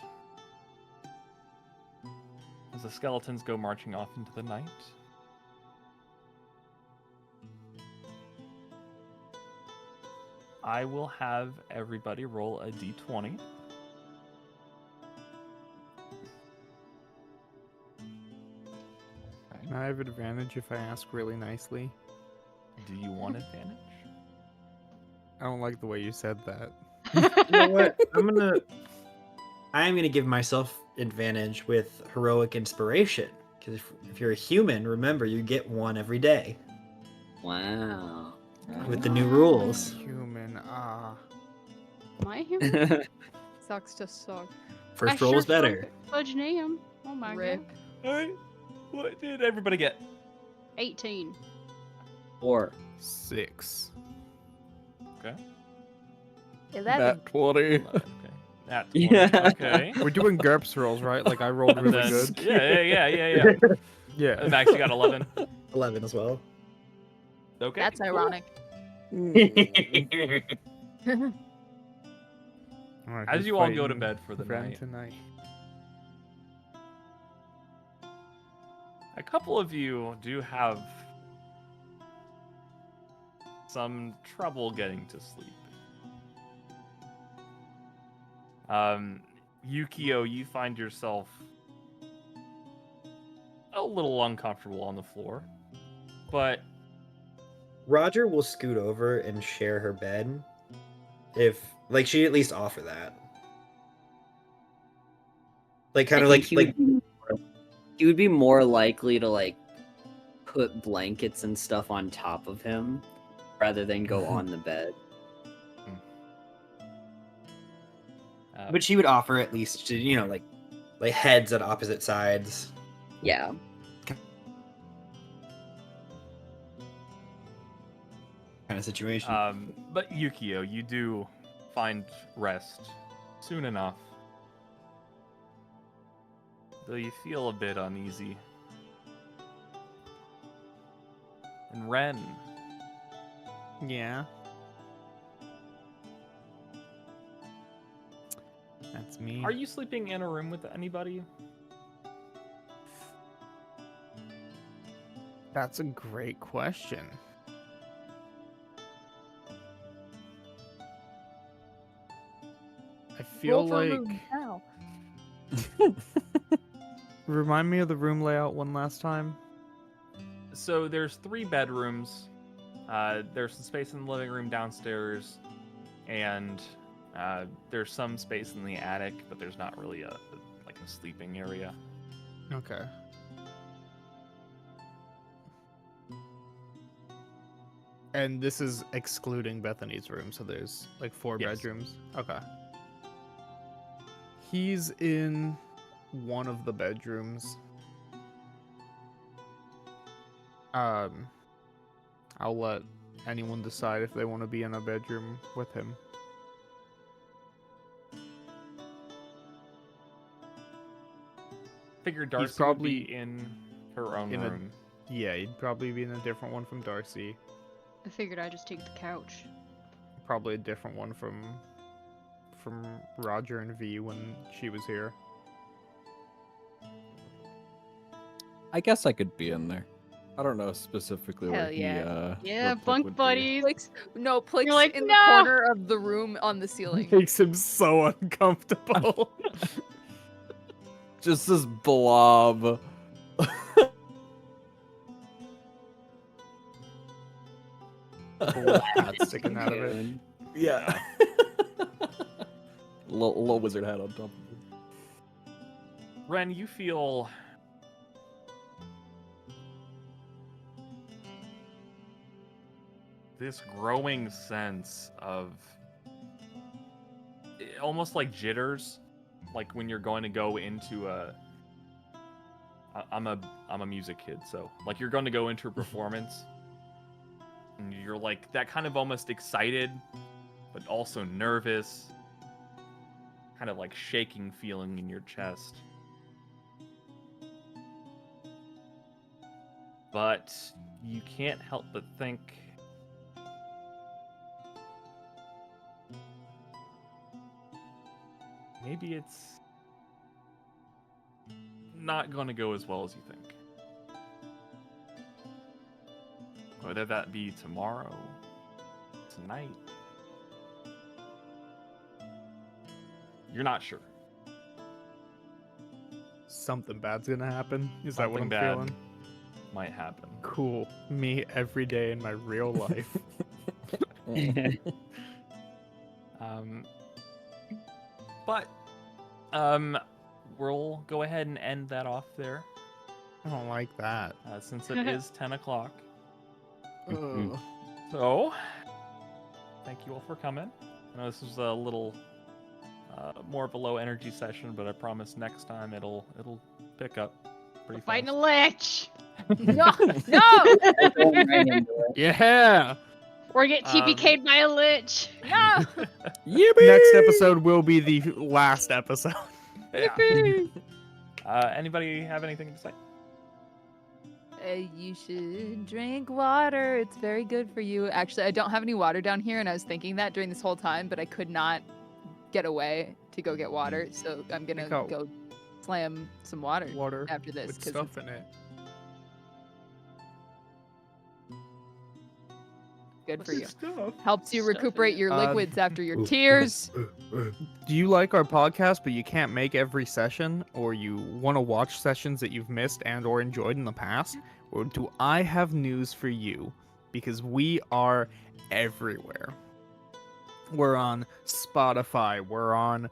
as the skeletons go marching off into the night. I will have everybody roll a d20. Can I have advantage if I ask really nicely? Do you want advantage? I don't like the way you said that. You know what? I'm gonna give myself advantage with heroic inspiration. Because if you're a human, remember you get one every day Wow. with the new rules. Human, Am I human? Sucks to suck. First I roll sure is better. Fudge name. Oh my Rip. god. Alright. What did everybody get? 18. 4. 6. Okay. 11. Nat 20. 11, okay. Nat 20. Yeah. Okay. We're doing GURPS rolls, right? Like I rolled And really then- good. Yeah. Yeah. Max, you got 11. 11 as well. Okay. That's cool. ironic. Alright, As who's you all go to fighting bed for the Ren night, tonight? a couple of you do have some trouble getting to sleep. Yukio, you find yourself a little uncomfortable on the floor, but Roger will scoot over and share her bed. If she'd at least offer that. Like kind I of think like he would be more likely to like put blankets and stuff on top of him rather than go on the bed. but she would offer at least to, like heads at opposite sides. Yeah. Kind of situation. But Yukio, you do find rest soon enough. Though you feel a bit uneasy. And Ren, Yeah. That's me. Are you sleeping in a room with anybody? That's a great question. I feel Roll for like. room now. Remind me of the room layout one last time. So there's 3 bedrooms. There's some space in the living room downstairs, and there's some space in the attic, but there's not really a sleeping area. Okay. And this is excluding Bethany's room, so there's like 4 Yes. bedrooms. Okay. He's in one of the bedrooms. I'll let anyone decide if they want to be in a bedroom with him. Figured Darcy probably would be in her own in a- room. Yeah, he'd probably be in a different one from Darcy. I figured I'd just take the couch. Probably a different one from Roger and V when she was here. I guess I could be in there. I don't know specifically Hell where yeah. Yeah, Plix bunk would be. buddies. Plix You're like, in "No!" the corner of the room on the ceiling. Makes him so uncomfortable. Just this blob. Little hat sticking out of it. Yeah. little wizard hat on top of it. Ren, you feel this growing sense of almost like jitters, like when you're going to go into I'm a music kid, so like you're going to go into a performance and you're like that kind of almost excited but also nervous, kind of like shaking feeling in your chest. But you can't help but think maybe it's not going to go as well as you think. Whether that be tomorrow, tonight, you're not sure. Something bad's gonna happen. Is that what Something I'm bad feeling? might happen. Cool. Me every day in my real life. But we'll go ahead and end that off there, I don't like that. since it is 10 o'clock. Ugh. So, thank you all for coming. I know this was a little more of a low energy session, but I promise next time it'll pick up pretty fast. Fighting a lich. No, no, Yeah. Or get TPK'd by a lich. no. Next episode will be the last episode. Yeah. Anybody have anything to say? You should drink water. It's very good for you. Actually, I don't have any water down here, and I was thinking that during this whole time, but I could not get away to go get water, so I'm gonna go slam some water after this. With 'cause stuff in it. good for you. Stuff? Helps you Stuff in recuperate it. your liquids after your tears. Do you like our podcast but you can't make every session, or you want to watch sessions that you've missed and or enjoyed in the past? Or do I have news for you? Because we are everywhere. We're on Spotify, we're on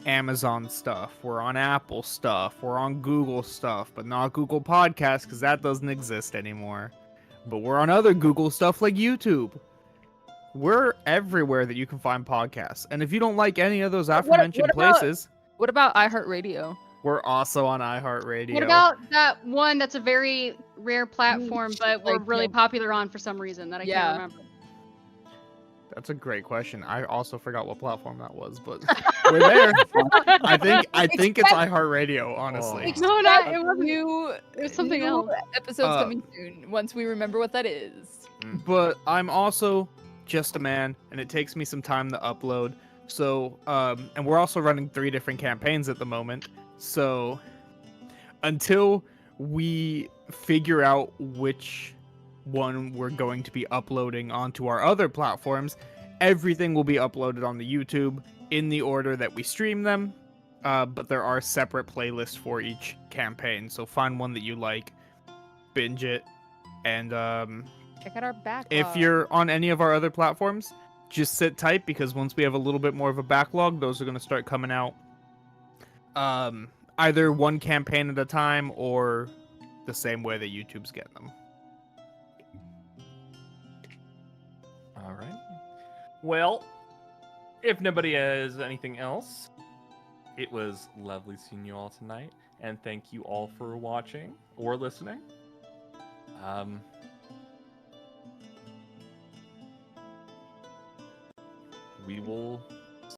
Amazon stuff, we're on Apple stuff, we're on Google stuff, but not Google Podcasts because that doesn't exist anymore. But we're on other Google stuff like YouTube. We're everywhere that you can find podcasts. And if you don't like any of those aforementioned what about- places, What about iHeartRadio? we're also on iHeartRadio. What about that one that's a very rare platform, but we're Like, really yeah. popular on for some reason that I Yeah. can't remember? That's a great question. I also forgot what platform that was, but we're there. I think it's iHeartRadio, honestly. Oh. No, not it wasn't. New, It was something new else. Episodes coming soon. Once we remember what that is. But I'm also just a man, and it takes me some time to upload. So, and we're also running 3 different campaigns at the moment. So, until we figure out which one we're going to be uploading onto our other platforms, everything will be uploaded on the YouTube in the order that we stream them. But there are separate playlists for each campaign. So find one that you like, binge it, and Check out our backlog. if you're on any of our other platforms, just sit tight because once we have a little bit more of a backlog, those are going to start coming out either one campaign at a time or the same way that YouTube's getting them. All right. Well, if nobody has anything else, it was lovely seeing you all tonight, and thank you all for watching or listening. We will